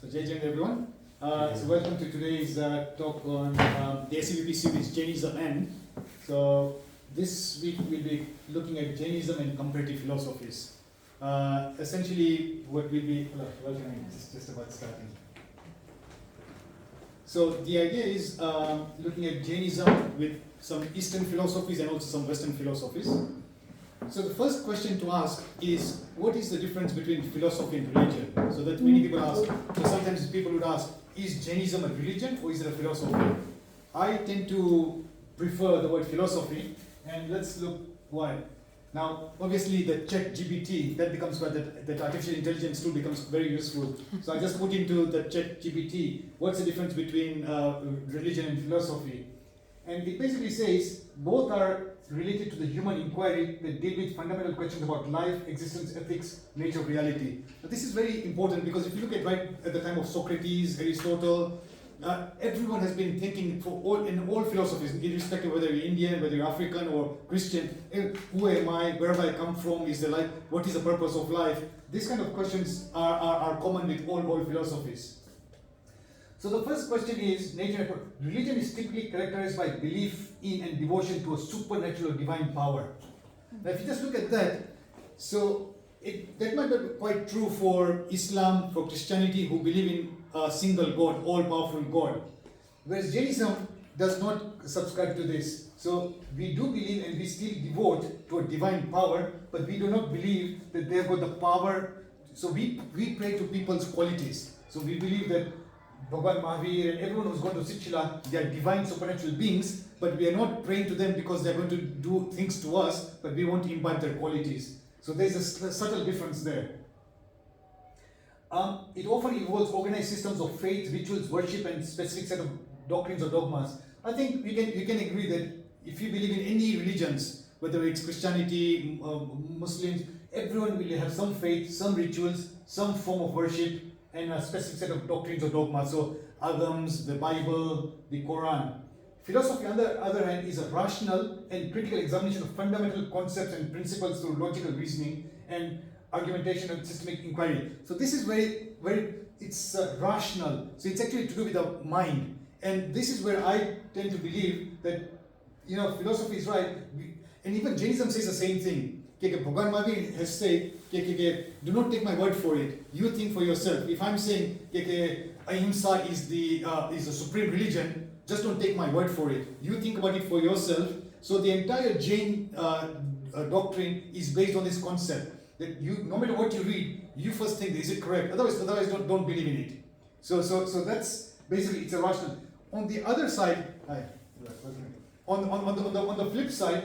So Jai Jain everyone. So welcome to today's talk on the SCVP series Jainism and. So this week we'll be looking at Jainism and Comparative Philosophies. Essentially what we'll be welcoming just about starting. So the idea is looking at Jainism with some Eastern philosophies and also some Western philosophies. So the first question to ask is, what is the difference between philosophy and religion? So that many people ask. So sometimes people would ask, is Jainism a religion or is it a philosophy? I tend to prefer the word philosophy, and let's look why. Now, obviously the ChatGPT, that becomes where that artificial intelligence tool becomes very useful. So I just put into the ChatGPT, what's the difference between religion and philosophy? And it basically says both are related to the human inquiry that deal with fundamental questions about life, existence, ethics, nature of reality. Now, this is very important because if you look at right at the time of Socrates, Aristotle, everyone has been thinking in all philosophies, irrespective of whether you're Indian, whether you're African or Christian, who am I, where have I come from, is there life, what is the purpose of life? These kind of questions are common with all philosophies. So the first question is, nature. Religion is typically characterized by belief in and devotion to a supernatural divine power. Now if you just look at that, so that might be quite true for Islam, for Christianity, who believe in a single God, all-powerful God. Whereas Jainism does not subscribe to this. So we do believe and we still devote to a divine power, but we do not believe that they've got the power. So we pray to people's qualities. So we believe that Bhagwan Mahavir and everyone who's gone to Sichila, they are divine supernatural beings, but we are not praying to them because they're going to do things to us, but we want to imbibe their qualities. So there's a subtle difference there. It often involves organized systems of faith, rituals, worship, and specific set of doctrines or dogmas. I think we can agree that if you believe in any religions, whether it's Christianity, Muslims, everyone will have some faith, some rituals, some form of worship, and a specific set of doctrines or dogmas. So Agams, the Bible, the Quran. Philosophy, on the other hand, is a rational and critical examination of fundamental concepts and principles through logical reasoning and argumentation and systemic inquiry. So this is it's rational. So it's actually to do with the mind. And this is where I tend to believe that, philosophy is right. And even Jainism says the same thing. Bhagwan Mahavir has said, do not take my word for it. You think for yourself. If I'm saying Ahimsa is the supreme religion, just don't take my word for it. You think about it for yourself. So the entire Jain doctrine is based on this concept that no matter what you read, you first think, is it correct? Otherwise don't believe in it. So that's basically, it's a rational. On the other side, on the flip side,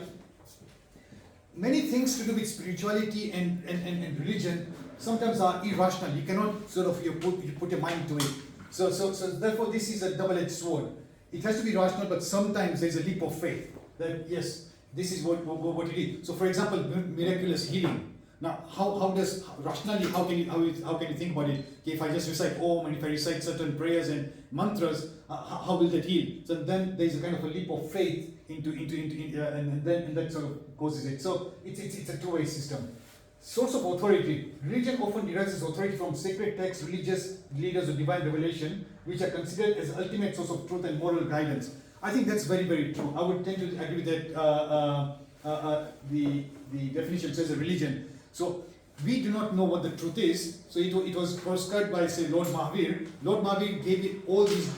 many things to do with spirituality and religion sometimes are irrational. You cannot sort of you put your mind to it. So therefore this is a double-edged sword. It has to be rational, but sometimes there's a leap of faith that yes, this is what it is. So for example, miraculous healing. Now how can you think about it? Okay, if I just recite Om and if I recite certain prayers and mantras, how will that heal? So then there's a kind of a leap of faith into and that sort of causes it. So it's a two-way system. Source of authority. Religion often derives its authority from sacred texts, religious leaders of divine revelation, which are considered as ultimate source of truth and moral guidance. I think that's very, very true. I would tend to agree that the definition says a religion. So we do not know what the truth is. So it was prescribed by, say, Lord Mahavir. Lord Mahavir gave it all these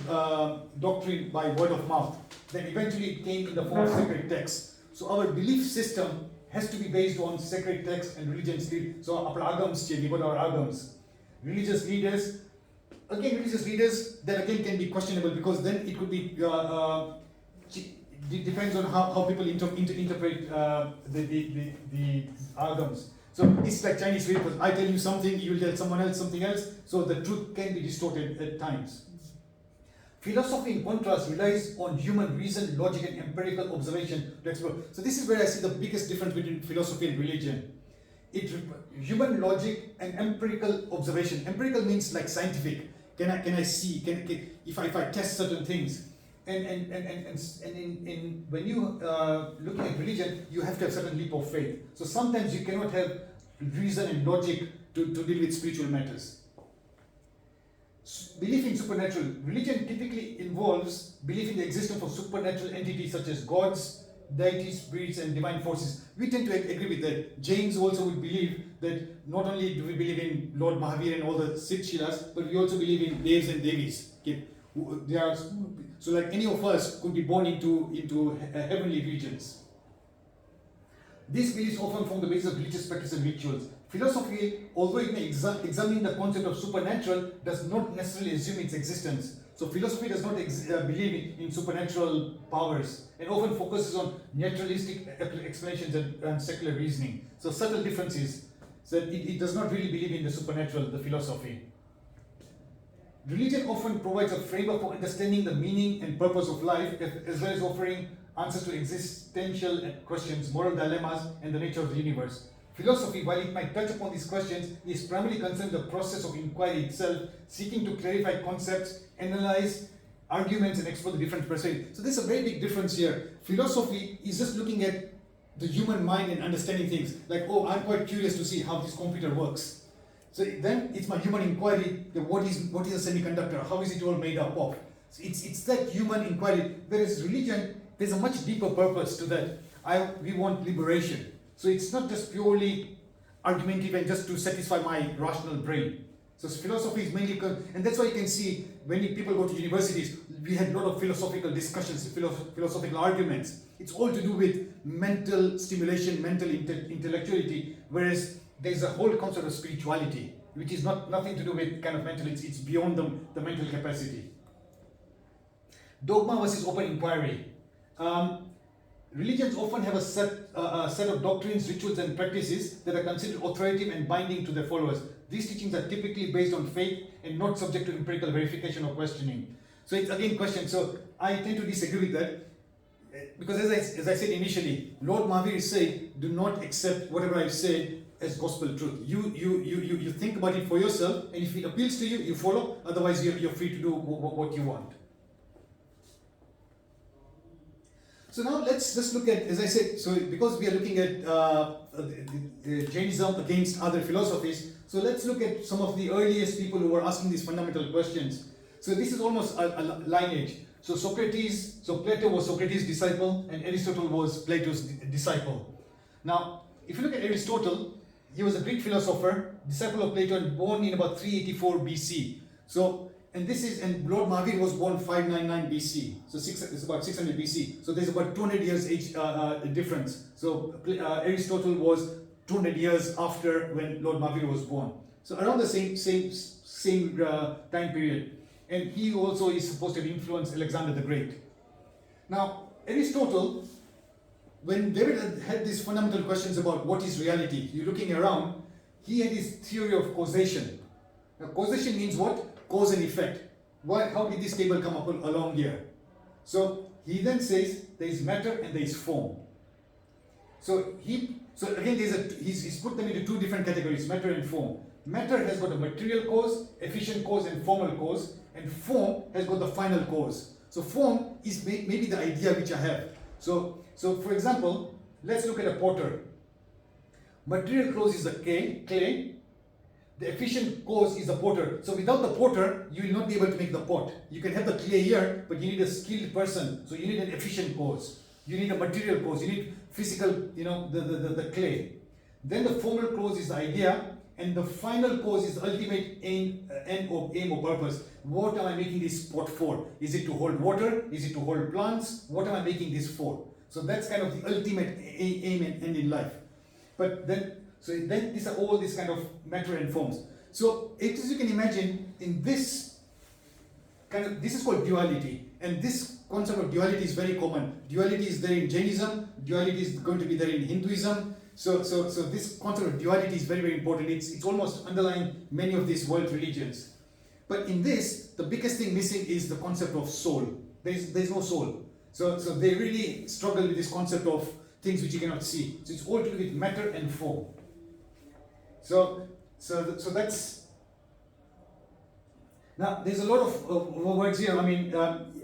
doctrine by word of mouth. Then eventually it came in the form of sacred texts. So our belief system has to be based on sacred texts and religion. So our agams, we got our agams. Religious leaders then again can be questionable because then it could be depends on how people interpret the agams. So it's like Chinese Faith. I tell you something, you will tell someone else something else. So the truth can be distorted at times. Philosophy, in contrast, relies on human reason, logic, and empirical observation to explore. So this is where I see the biggest difference between philosophy and religion. Human logic and empirical observation. Empirical means like scientific. Can I see? If I test certain things. And when you looking at religion, you have to have certain leap of faith. So sometimes you cannot have reason and logic to deal with spiritual matters. belief in supernatural. Religion typically involves belief in the existence of supernatural entities such as gods, deities, spirits, and divine forces. We tend to agree with that. Jains also would believe that not only do we believe in Lord Mahavir and all the Siddh Shilas, but we also believe in Devs and Devis. Okay? They are, so like any of us could be born into heavenly regions. These beliefs often form the basis of religious practice and rituals. Philosophy, although it may examine the concept of supernatural, does not necessarily assume its existence. So philosophy does not believe in supernatural powers and often focuses on naturalistic explanations and secular reasoning. So subtle differences. So it does not really believe in the supernatural, the philosophy. Religion often provides a framework for understanding the meaning and purpose of life, as well as offering answers to existential questions, moral dilemmas, and the nature of the universe. Philosophy, while it might touch upon these questions, is primarily concerned with the process of inquiry itself, seeking to clarify concepts, analyze arguments, and explore the different perspectives. So there's a very big difference here. Philosophy is just looking at the human mind and understanding things. Like, oh, I'm quite curious to see how this computer works. So then it's my human inquiry, what is a semiconductor? How is it all made up of? So it's that human inquiry. Whereas religion, there's a much deeper purpose to that. We want liberation. So it's not just purely argumentative and just to satisfy my rational brain. So philosophy is mainly, and that's why you can see when people go to universities, we had a lot of philosophical discussions, philosophical arguments. It's all to do with mental stimulation, mental intellectuality, whereas there's a whole concept of spirituality, which is nothing to do with kind of mental, it's beyond the mental capacity. Dogma versus open inquiry. Religions often have a set of doctrines, rituals, and practices that are considered authoritative and binding to their followers. These teachings are typically based on faith and not subject to empirical verification or questioning. So it's again question. So I tend to disagree with that because as I said initially, Lord Mahavir said, do not accept whatever I've said as gospel truth. You think about it for yourself, and if it appeals to you, you follow. Otherwise, you're free to do what you want. So now let's just look at, as I said, so because we are looking at Jainism against other philosophies, so let's look at some of the earliest people who were asking these fundamental questions. So this is almost a lineage. So Plato was Socrates' disciple, and Aristotle was Plato's disciple. Now, if you look at Aristotle, he was a Greek philosopher, disciple of Plato, and born in about 384 BC. So, and Lord Mahavir was born 599 BC. So it's about 600 BC. So there's about 200 years age difference. So Aristotle was 200 years after when Lord Mahavir was born. So around the same time period. And he also is supposed to have influenced Alexander the Great. Now, Aristotle, when David had these fundamental questions about what is reality, you're looking around, he had his theory of causation. Now, causation means what? Cause and effect. How did this table come up along here? So he then says there is matter and there is form. So again he's put them into two different categories, matter and form. Matter has got a material cause, efficient cause, and formal cause, and form has got the final cause. So form is maybe the idea which I have. So for example, let's look at a potter. Material cause is the clay. The efficient cause is the potter. So without the potter, you will not be able to make the pot. You can have the clay here, but you need a skilled person. So you need an efficient cause. You need a material cause. You need physical, the clay. Then the formal cause is the idea, and the final cause is the ultimate aim or purpose. What am I making this pot for? Is it to hold water? Is it to hold plants? What am I making this for? So that's kind of the ultimate aim and end in life. But then these are all these kind of matter and forms. So as you can imagine, in this is called duality, and this concept of duality is very common. Duality is there in Jainism. Duality is going to be there in Hinduism. So this concept of duality is very, very important. It's almost underlying many of these world religions. But in this, the biggest thing missing is the concept of soul. There's no soul. So they really struggle with this concept of things which you cannot see. So it's all to do with matter and form. So that's, now there's a lot of words here. I mean,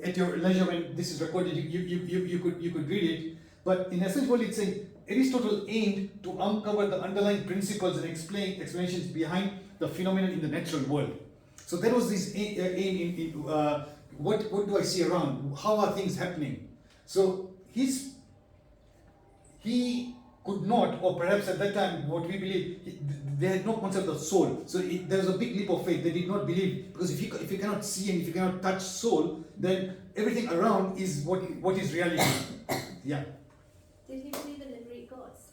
at your leisure when this is recorded, you could read it. But in essence, what it's saying, Aristotle aimed to uncover the underlying principles and explanations behind the phenomenon in the natural world. So that was this aim in what do I see around? How are things happening? So he could not, or perhaps at that time, what we believe, they had no concept of soul. So there was a big leap of faith. They did not believe, because if you cannot see and if you cannot touch soul, then everything around is what is reality. Yeah. Did he believe in the Greek gods?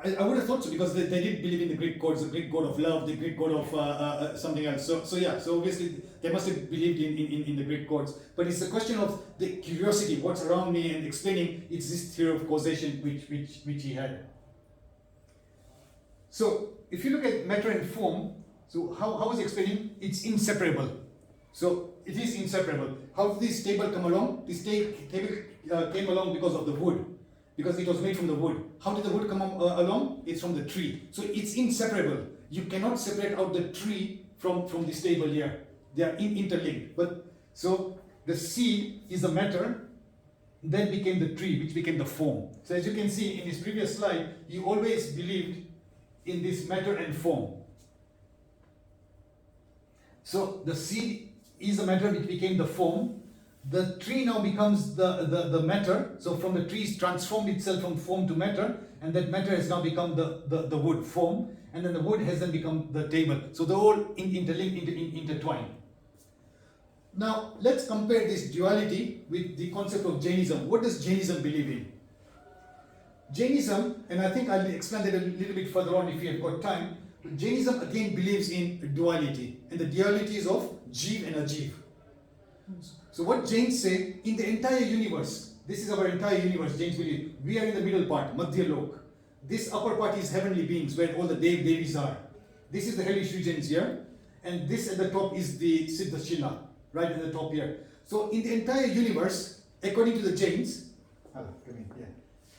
I would have thought so, because they did believe in the Greek gods, the Greek god of love, the Greek god of something else. So yeah, so obviously they must have believed in the Greek gods. But it's a question of the curiosity, what's around me, and explaining. It's this theory of causation which he had. So if you look at matter and form, so how is he explaining? It's inseparable. So it is inseparable. How did this table come along? This table came along because of the wood, because it was made from the wood. How did the wood come along? It's from the tree. So it's inseparable. You cannot separate out the tree from this table here. They are interlinked. But so the seed is the matter, then became the tree, which became the form. So as you can see in this previous slide, he always believed in this matter and form. So the seed is the matter which became the form. The tree now becomes the matter. So from the tree, it's transformed itself from form to matter, and that matter has now become the wood form, and then the wood has then become the table. So they're all interlinked, intertwined. Now let's compare this duality with the concept of Jainism. What does Jainism believe in? Jainism, and I think I'll explain that a little bit further on if you have got time. Jainism again believes in duality, and the duality is of Jeev and Ajeev. So what Jains say, in the entire universe, this is our entire universe, Jains believe, we are in the middle part, Madhya Lok. This upper part is heavenly beings, where all the Devis are. This is the hellish regions here, and this at the top is the Siddhashila, right at the top here. So in the entire universe, according to the Jains,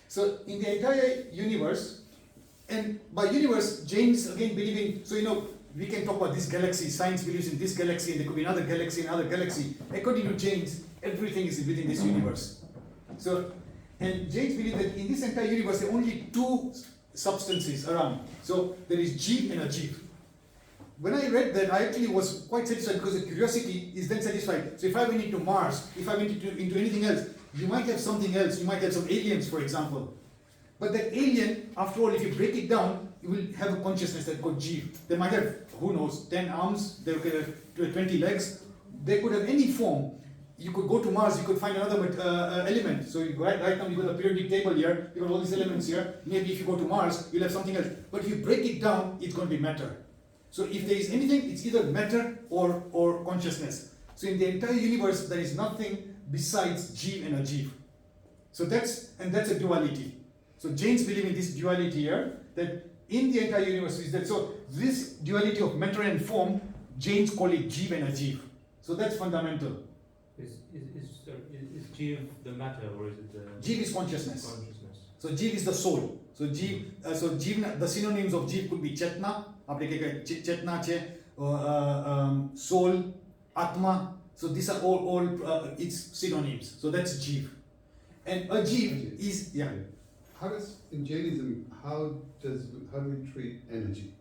so in the entire universe, and by universe, Jains again believing, so we can talk about this galaxy, science believes in this galaxy, and there could be another galaxy, another galaxy. According to Jains, everything is within this universe. So, and Jains believe that in this entire universe, there are only two substances around. So there is Jeev and Ajeev. When I read that, I actually was quite satisfied, because the curiosity is then satisfied. So if I went into Mars, if I went into anything else, you might have something else, you might have some aliens, for example. But that alien, after all, if you break it down, you will have a consciousness that's called Jeev. They might have, who knows, 10 arms, they could have 20 legs, they could have any form. You could go to Mars, you could find another element. So right now you got a periodic table here, you got all these elements here. Maybe if you go to Mars, you'll have something else. But if you break it down, it's going to be matter. So if there is anything, it's either matter or consciousness. So in the entire universe, there is nothing besides Jeev and Ajeev. So that's a duality. So Jains believe in this duality here, that in the entire universe is that. So this duality of matter and form, Jains call it Jeev and Ajeev. So that's fundamental. Is Jeev the matter, or is it the... Jeev is consciousness. So Jeev is the soul. So Jeev, the synonyms of Jeev could be Chetna, Chetna che, soul, Atma. So these are all its synonyms. So that's Jeev. And Ajeev is, yeah. How does, in Jainism, how do we treat energy?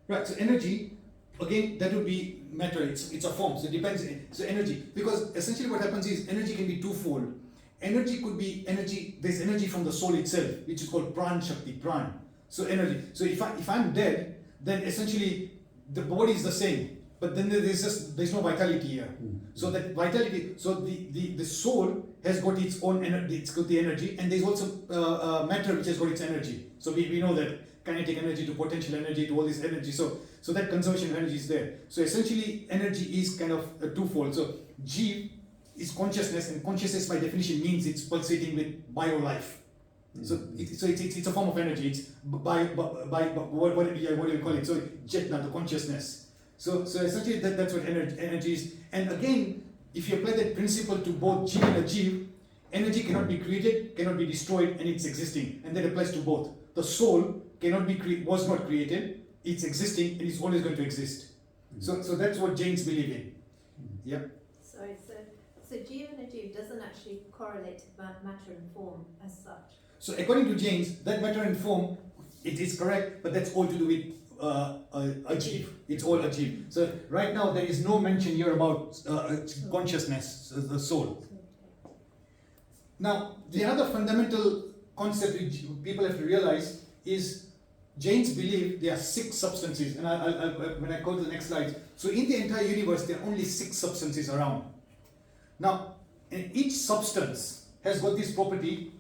Right, so energy, again, that would be matter, it's a form, so it depends. So energy, because essentially what happens is energy can be twofold. Energy could be energy, there's energy from the soul itself, which is called Pran Shakti, Pran. So energy. So if I'm dead, then essentially the body is the same, but then there's no vitality here. So that vitality, so the soul has got its own energy, it's got the energy, and there's also matter which has got its energy. So we know that kinetic energy to potential energy to all this energy. So that conservation of energy is there. So essentially energy is kind of a twofold. So Jeev is consciousness, and consciousness by definition means it's pulsating with bio-life. So it's a form of energy. It's what do you call it? So Chetna, the consciousness. So essentially that's what energy is. And again, if you apply that principle to both Jeev and Ajeev, energy cannot be created, cannot be destroyed, and it's existing. And that applies to both. The soul cannot be was not created, it's existing, and it's always going to exist. So that's what Jains believe in. Yeah. Sorry, so Jeev and Ajeev doesn't actually correlate to matter and form as such. So according to Jains, that matter and form, it is correct, but that's all to do with Rajeev. It's all Rajeev. So right now there is no mention here about consciousness, the soul. Now, the other fundamental concept which people have to realize is Jains believe there are 6 substances, and when I go to the next slide, so in the entire universe there are only 6 substances around. Now, and each substance has got this property,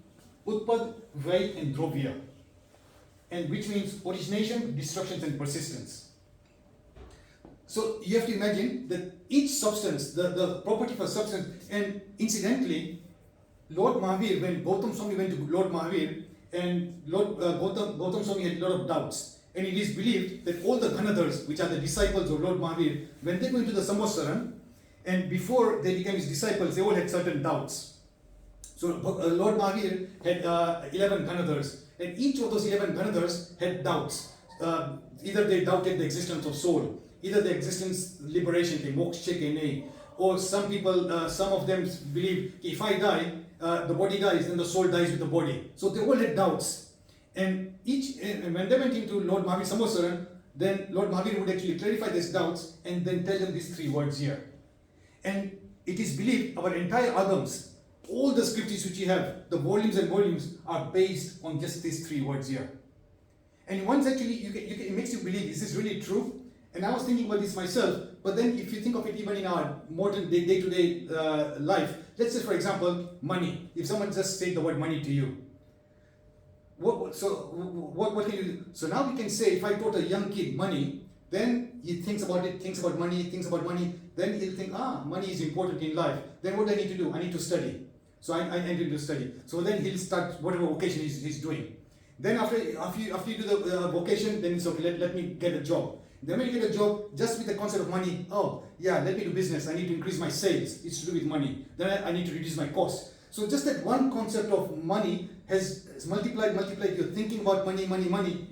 Utpad, Vyay and Drovya, and which means origination, destruction and persistence. So you have to imagine that each substance, the property of a substance, and incidentally, Lord Mahavir, when Gautam Swami went to Lord Mahavir, and Gautam Swami had a lot of doubts, and it is believed that all the Ganadhars, which are the disciples of Lord Mahavir, when they go into the Samvasaran, and before they became his disciples, they all had certain doubts. So Lord Mahavir had 11 Ganadhars, and each of those 11 Ganadhars had doubts. Either they doubted the existence of soul, either the existence, liberation, moksha ke nahi, or some people, some of them believe if I die, the body dies, then the soul dies with the body. So they all had doubts. And when they went into Lord Mahavir Samvasaran, then Lord Mahavir would actually clarify these doubts and then tell them these 3 words here. And it is believed our entire Agams, all the scriptures which you have, the volumes and volumes, are based on just these 3 words here. And once actually, it makes you believe, is this really true? And I was thinking about this myself, but then if you think of it even in our modern day-to-day life, let's say for example, money. If someone just said the word money to you, what can you do? So now we can say, if I taught a young kid money, then he thinks about it, thinks about money, then he'll think, money is important in life. Then what do I need to do? I need to study. So I need to study. So then he'll start whatever vocation he's doing. Then after you do the vocation, then it's okay, let me get a job. Then when you get a job, just with the concept of money, let me do business, I need to increase my sales, it's to do with money. Then I need to reduce my cost. So just that one concept of money has multiplied, you're thinking about money,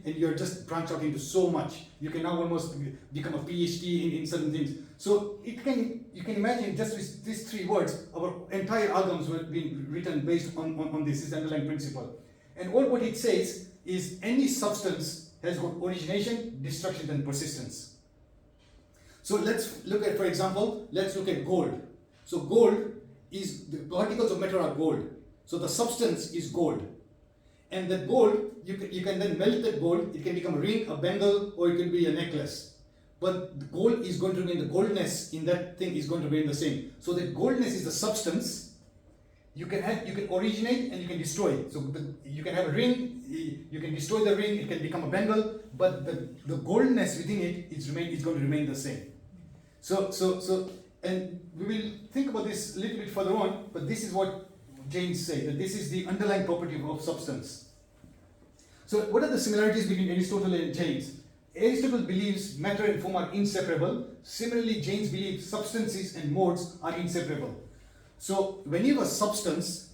and you're just branched out into so much. You can now almost become a PhD in certain things. So you can imagine just with these 3 words, our entire Agams were being written based on this underlying principle. And all what it says is any substance has got origination, destruction and persistence. So let's look at, for example, let's look at gold. So gold is, the particles of matter are gold. So the substance is gold. And that gold, you can then melt that gold, it can become a ring, a bangle, or it can be a necklace. But the gold is going to remain, the goldness in that thing is going to remain the same. So that goldness is the substance. You can originate and you can destroy. So you can have a ring, you can destroy the ring, it can become a bangle, but the goldness within it is going to remain the same. So and we will think about this a little bit further on, but this is what Jains say, that this is the underlying property of substance. So what are the similarities between Aristotle and Jains? Aristotle believes matter and form are inseparable. Similarly, Jains believe substances and modes are inseparable. So when you have a substance,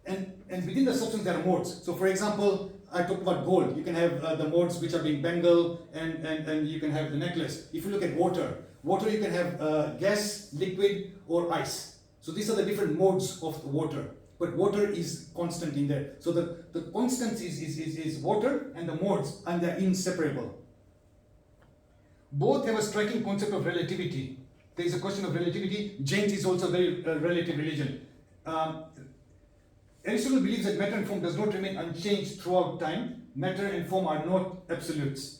and within the substance there are modes. So for example, I talked about gold. You can have the modes which are being bangle, and you can have the necklace. If you look at water you can have gas, liquid or ice. So these are the different modes of water. But water is constant in there. So the constant is water, and the modes, and they're inseparable. Both have a striking concept of relativity. There is a question of relativity. Jains is also a very relative religion. Aristotle believes that matter and form does not remain unchanged throughout time. Matter and form are not absolutes.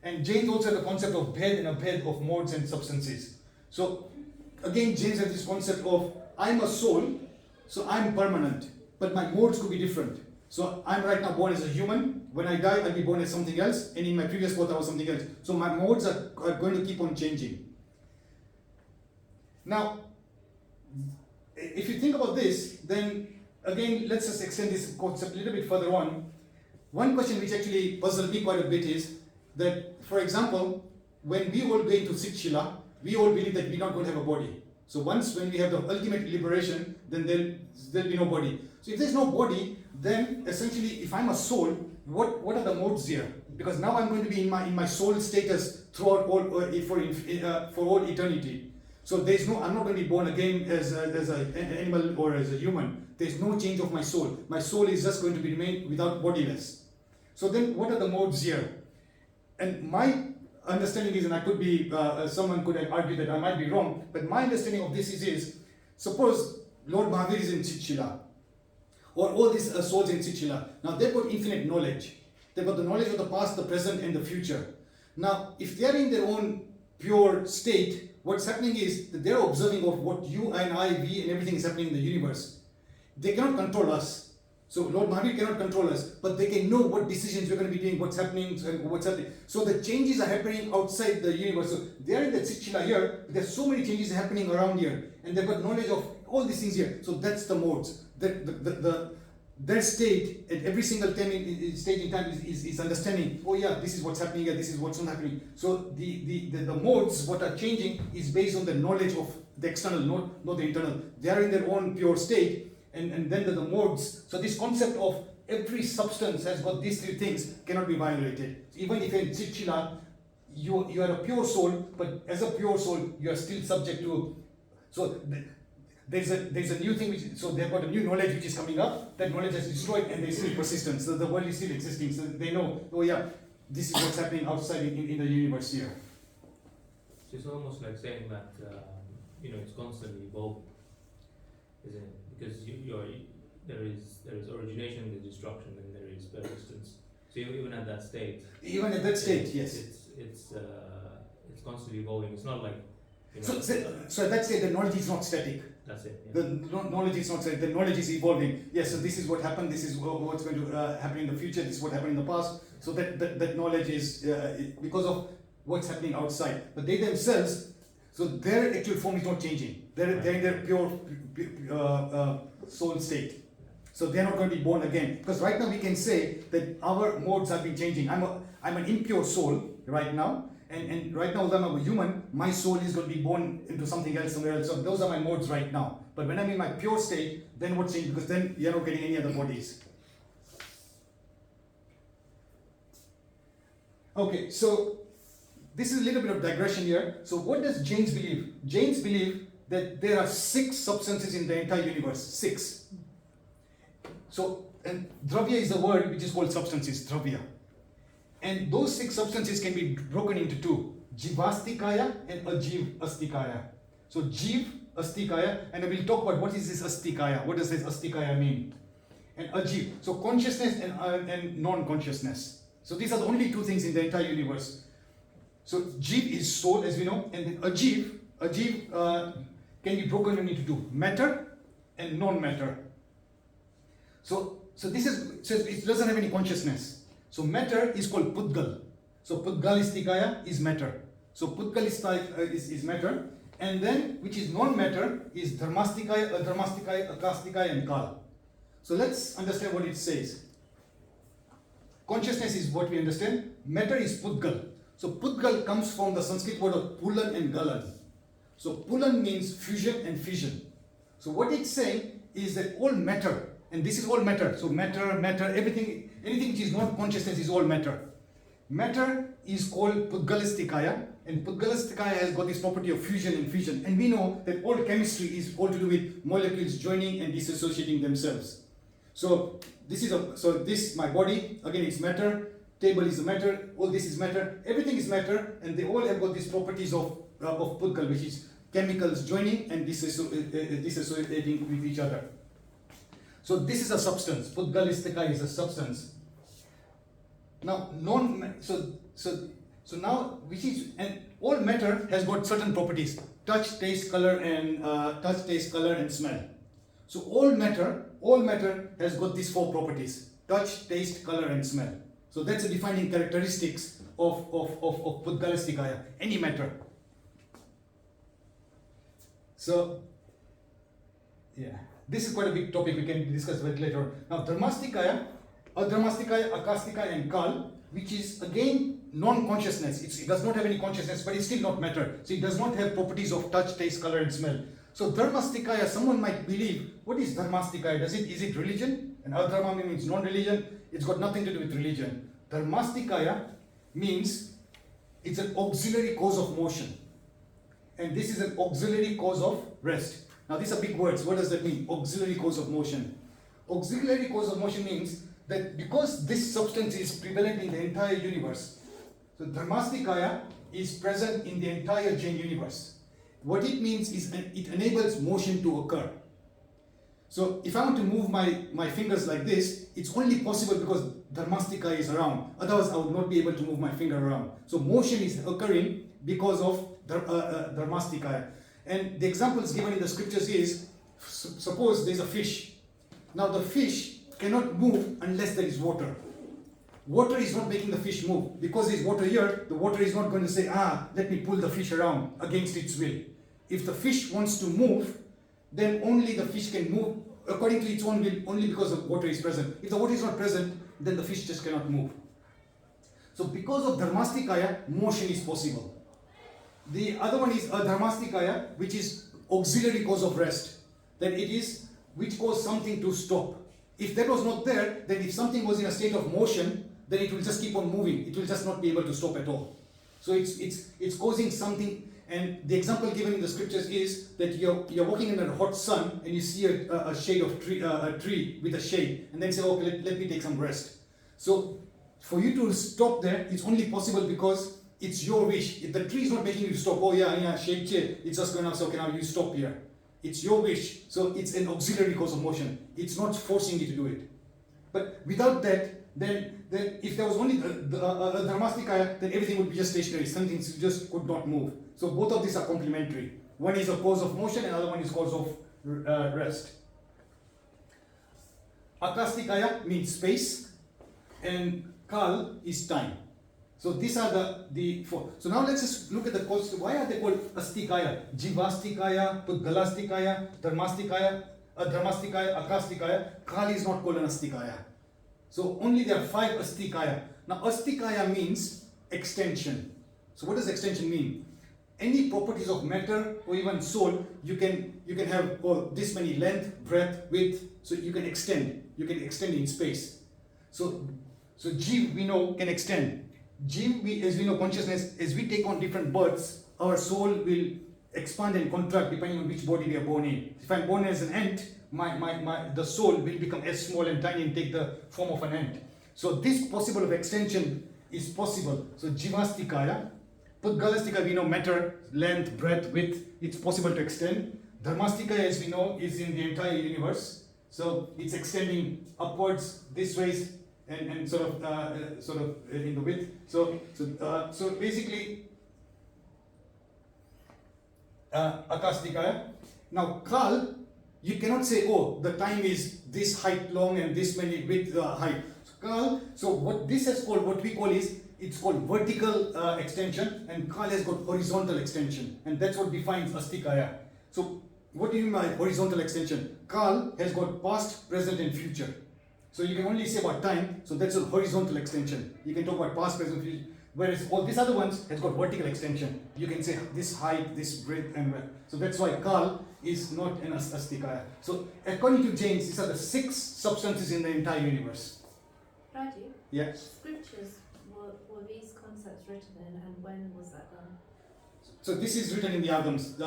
And Jains also have the concept of bhed and abhed of modes and substances. So again, Jains have this concept of I'm a soul, so I'm permanent, but my modes could be different. So I'm right now born as a human. When I die, I'll be born as something else, and in my previous birth, I was something else. So my modes are going to keep on changing. Now, if you think about this, then again, let's just extend this concept a little bit further on. One question which actually puzzled me quite a bit is that, for example, when we all go into Sikshila, we all believe that we're not going to have a body. So when we have the ultimate liberation, then there'll be no body. So if there's no body, then essentially, if I'm a soul, what are the modes here? Because now I'm going to be in my soul status throughout for all eternity. So I'm not going to be born again as an animal or as a human. There's no change of my soul. My soul is just going to be remain without bodiless. So then what are the modes here? and my understanding is, and I could be, someone could argue that I might be wrong, but my understanding of this is suppose Lord Mahavir is in Chichila, or all these souls in Chichila. Now they've got infinite knowledge. They've got the knowledge of the past, the present, and the future. Now, if they are in their own pure state, what's happening is that they're observing of what you and I, we, and everything is happening in the universe. They cannot control us. So Lord Mahavir cannot control us, but they can know what decisions we're going to be doing, what's happening, and what's happening. So the changes are happening outside the universe. So they're in the Chichila here, but there's so many changes happening around here, and they've got knowledge of all these things here. So that's the modes. Their state at every single time stage in time is understanding, oh yeah, this is what's happening here, this is what's not happening. So the modes, what are changing, is based on the knowledge of the external, not the internal. They are in their own pure state, and then the modes. So this concept of every substance has got these three things cannot be violated. Even if in Chichila, you are a pure soul, but as a pure soul, you are still subject to. So there's a new thing so they've got a new knowledge which is coming up. That knowledge has destroyed, and there's still persistence. So the world is still existing. So they know, oh yeah, this is what's happening outside in the universe here. So it's almost like saying that it's constantly evolving, isn't it? Because there is origination, there's destruction, and there is persistence. So even at that state. Even at that state, yes. It's constantly evolving. It's not like. So at that state, the knowledge is not static. That's it. Yeah. The knowledge is not static. The knowledge is evolving. Yes. So this is what happened. This is what's going to happen in the future. This is what happened in the past. So that knowledge is because of what's happening outside. But they themselves, so their actual form is not changing. They're in their pure soul state. So they're not going to be born again. Because right now we can say that our modes have been changing. I'm an impure soul right now. And right now, although I'm a human, my soul is going to be born into something else somewhere else. So those are my modes right now. But when I'm in my pure state, then what's changed? Because then you're not getting any other bodies. Okay, so this is a little bit of digression here. So what does Jains believe? Jains believe that there are 6 substances in the entire universe. 6. So, and dravya is the word which is called substances, dravya. And those 6 substances can be broken into 2, Jivastikaya and Ajiv Astikaya. So Jiv Astikaya, and I will talk about what is this Astikaya, what does this Astikaya mean? And Ajiv, so consciousness and non-consciousness. So these are the only 2 things in the entire universe. So Jiv is soul, as we know, and then Ajiv can be broken into 2, matter and non-matter. So it doesn't have any consciousness. So matter is called Pudgal. So Pudgalistikaya is matter. So Pudgalistikaya is matter. And then, which is non-matter, is Dharmastikaya, Adharmastikaya, Akastikaya, and Kal. So let's understand what it says. Consciousness is what we understand. Matter is Pudgal. So Pudgal comes from the Sanskrit word of Pulan and Galan. So Pulan means fusion and fission. So what it's saying is that all matter, and this is all matter. So matter, everything, anything which is not consciousness is all matter. Matter is called Pudgalistikaya, and Pudgalistikaya has got this property of fusion and fission. And we know that all chemistry is all to do with molecules joining and disassociating themselves. So this my body, again it's matter, table is matter, all this is matter, everything is matter, and they all have got these properties of Pudgal, which is chemicals joining and disassociating with each other. So this is a substance. Pudgalistikaya is a substance. Now, so now, which is, and all matter has got certain properties: touch, taste, color, and smell. So all matter has got these 4 properties: touch, taste, color, and smell. So that's the defining characteristics of Pudgalistikaya, any matter. So, yeah, this is quite a big topic, we can discuss a bit later on. Now, Dharmastikaya, Adharmastikaya, Akastikaya, and Kal, which is again non-consciousness. It does not have any consciousness, but it's still not matter. So it does not have properties of touch, taste, color, and smell. So Dharmastikaya, someone might believe, what is Dharmastikaya? Is it religion? And Adharma means non-religion. It's got nothing to do with religion. Dharmastikaya means it's an auxiliary cause of motion. And this is an auxiliary cause of rest. Now these are big words. What does that mean? Auxiliary cause of motion. Auxiliary cause of motion means that because this substance is prevalent in the entire universe, So Dharmastikaya is present in the entire Jain universe. What it means is it enables motion to occur. So if I want to move my fingers like this, it's only possible because Dharmastikaya is around. Otherwise, I would not be able to move my finger around. So motion is occurring because of Dharmastikaya. And the examples given in the scriptures is, suppose there's a fish. Now the fish cannot move unless there is water. Water is not making the fish move. Because there's water here, the water is not going to say, let me pull the fish around against its will. If the fish wants to move, then only the fish can move according to its own will, only because the water is present. If the water is not present, then the fish just cannot move. So because of Dharmastikaya, motion is possible. The other one is Adharmastikaya, which is auxiliary cause of rest. That it is which caused something to stop. If that was not there, then if something was in a state of motion, then it will just keep on moving. It will just not be able to stop at all. So it's causing something. And the example given in the scriptures is that you're walking in a hot sun and you see a shade of a tree with a shade, and then say, okay, let me take some rest. So for you to stop there, it's only possible because it's your wish. If the tree is not making you stop, shade, it's just going to say, okay, now you stop here. It's your wish. So it's an auxiliary cause of motion. It's not forcing you to do it. But without that, then if there was only the Dharmastikaya, then everything would be just stationary. Something just could not move. So both of these are complementary. One is a cause of motion, and the other one is cause of rest. Akastikaya means space, and Kal is time. So these are the four. So now let's just look at the cause. Why are they called Astikaya? Jivastikaya, Pudgalastikaya, Dharmastikaya, Adharmastikaya, Akastikaya. Kal is not called an Astikaya. So only there are 5 Astikaya. Now Astikaya means extension. So what does extension mean? Any properties of matter or even soul, you can have this many length, breadth, width. So you can extend. You can extend in space. So Jiv we know can extend. Jiv, as we know, consciousness, as we take on different births, our soul will expand and contract depending on which body we are born in. If I'm born as an ant, the soul will become as small and tiny and take the form of an ant. So this possible of extension is possible. So Jivastikaya, Pudgalastikaya we know matter, length, breadth, width, it's possible to extend. Dharmastikaya, as we know, is in the entire universe. So it's extending upwards this way and sort of in the width. So basically Akastikaya. Now Kal, you cannot say, the time is this height long and this many width height. So Kal, so what this has called, what we call is, it's called vertical extension, and Kal has got horizontal extension, and that's what defines Astikaya. So what do you mean by horizontal extension? Kal has got past, present and future. So you can only say about time, so that's a horizontal extension. You can talk about past, present, future. Whereas all these other ones has got vertical extension. You can say this height, this breadth, and so that's why Kal is not an Astikaya. So according to Jains, these are the 6 substances in the entire universe. Rajeev? Yeah. Scriptures, were these concepts written in, and when was that done? So this is written in the Agams,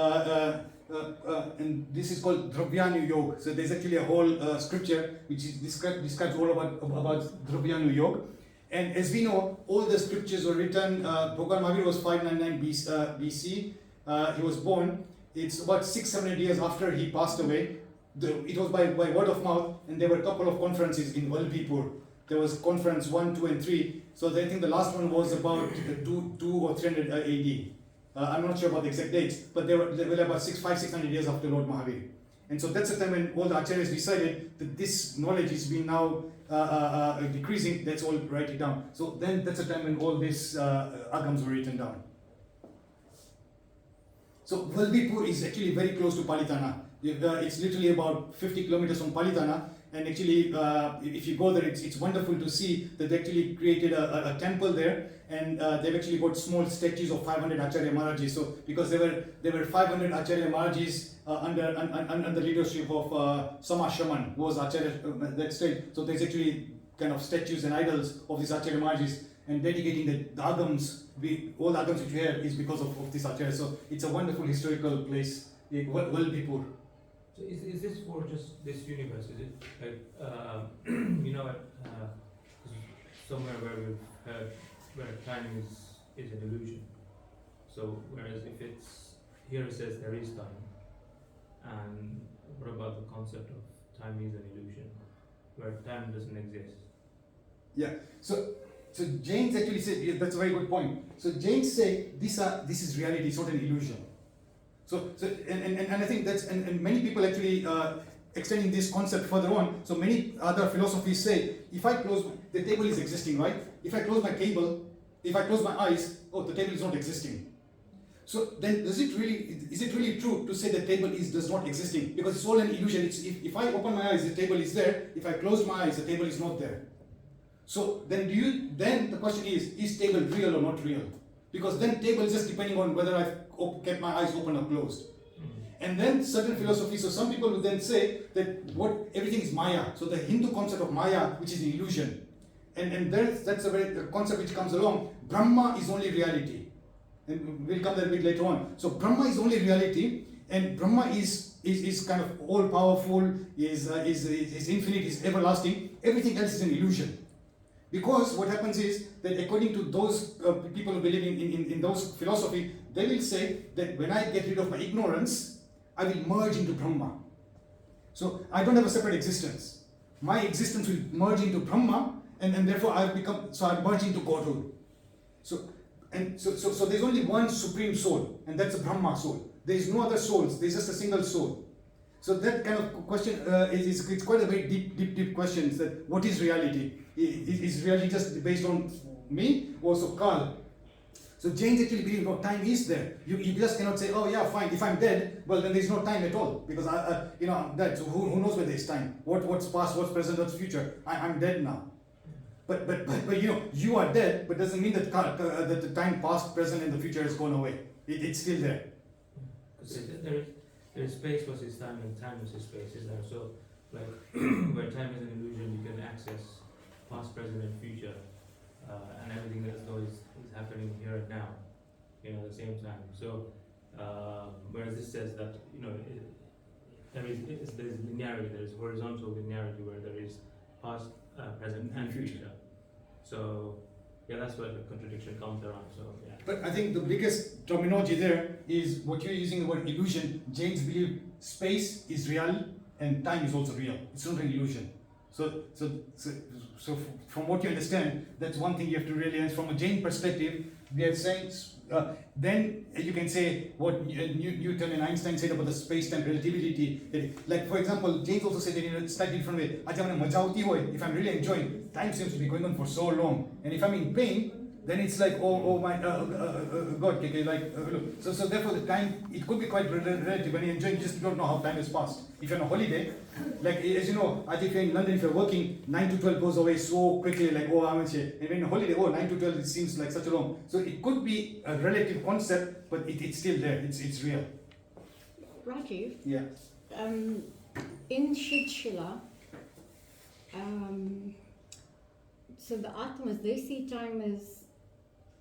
and this is called Dravyanu Yoga. So there's actually a whole scripture which is describes all about Dravyanu Yoga. And as we know, all the scriptures were written. Bhagwan Mahavir was 599 BC. He was born. It's about 600 years after he passed away. It was by word of mouth, and there were a couple of conferences in Valbipur. There was conference 1, 2, and 3. So I think the last one was about 2 or 300 AD. I'm not sure about the exact dates, but they were about 600 years after Lord Mahavir. And so that's the time when all the acharyas decided that this knowledge is being now decreasing. Let's all write it down. So then that's the time when all these agams were written down. So Valbipur is actually very close to Palitana. It's literally about 50 kilometers from Palitana. And actually, if you go there, it's wonderful to see that they actually created a temple there, and they've actually got small statues of 500 Acharya Maharajis. So because there were 500 Acharya Maharajis under the leadership of Sama Shaman, who was Acharya at that stage. So there's actually kind of statues and idols of these Acharya Maharajis, and dedicating the agams. All the agams which we have is because of this Acharya. So it's a wonderful historical place, Valbipur. So is this for just this universe? Is it like somewhere where we've heard where time is is an illusion. So whereas if it's here it says there is time, and what about the concept of time is an illusion, where time doesn't exist? Yeah. So Jains actually said, yeah, that's a very good point. So Jains say this is reality, it's not an illusion. So and I think that's and many people actually extending this concept further on. So many other philosophies say if I close the table is existing, right? If I close my eyes, oh, the table is not existing. So then is it really true to say the table does not existing? Because it's all an illusion. It's if I open my eyes, the table is there. If I close my eyes, the table is not there. So then the question is table real or not real? Because then table is just depending on whether I've kept my eyes open or closed. And then certain philosophies, so some people would then say that everything is Maya. So the Hindu concept of Maya, which is an illusion. And that's a concept which comes along. Brahma is only reality. And we'll come there a bit later on. So Brahma is only reality, and Brahma is kind of all powerful, is infinite, is everlasting. Everything else is an illusion. Because what happens is that according to those people who believe in those philosophy, they will say that when I get rid of my ignorance, I will merge into Brahma. So I don't have a separate existence. My existence will merge into Brahma, and therefore I merge into Godhood. So there's only one supreme soul, and that's a Brahma soul. There is no other souls. There's just a single soul. So that kind of question it's quite a very deep question. That what is reality? Is reality just based on me or so Carl? So Jains actually believe no, time is there. You just cannot say, oh yeah, fine. If I'm dead, well then there's no time at all because I'm dead. So who knows where there's time? What's past? What's present? What's future? I'm dead now. But you are dead, but doesn't mean that that the time past, present, and the future has gone away. It's still there. Because there is space versus time, and time versus space, is there? So, like, where time is an illusion, you can access past, present, and future, and everything that is happening here and now, at the same time. So, whereas this says that there's linearity, there is horizontal linearity where there is past, present, and future. So, yeah, that's where the contradiction comes around. So, yeah. But I think the biggest terminology there is what you're using the word illusion. Jains believe space is real and time is also real. It's not an illusion. So from what you understand, that's one thing you have to realize. From a Jain perspective, we are saying then you can say what Newton and Einstein said about the space-time relativity. Like for example, Jains also said in a slightly different way. If I'm really enjoying, time seems to be going on for so long, and if I'm in pain, then it's like oh my God, okay, like look. So therefore the time it could be quite relative. When you're enjoying, you just don't know how time has passed. If you're on a holiday, like as you know, I think if you're in London, if you're working, 9 to 12 goes away so quickly. Like I'm here, and when on holiday, 9 to 12 it seems like such a long. So it could be a relative concept, but it's still there. It's real. Rajeev. Yeah. In Shila, so the Atmas, they see time as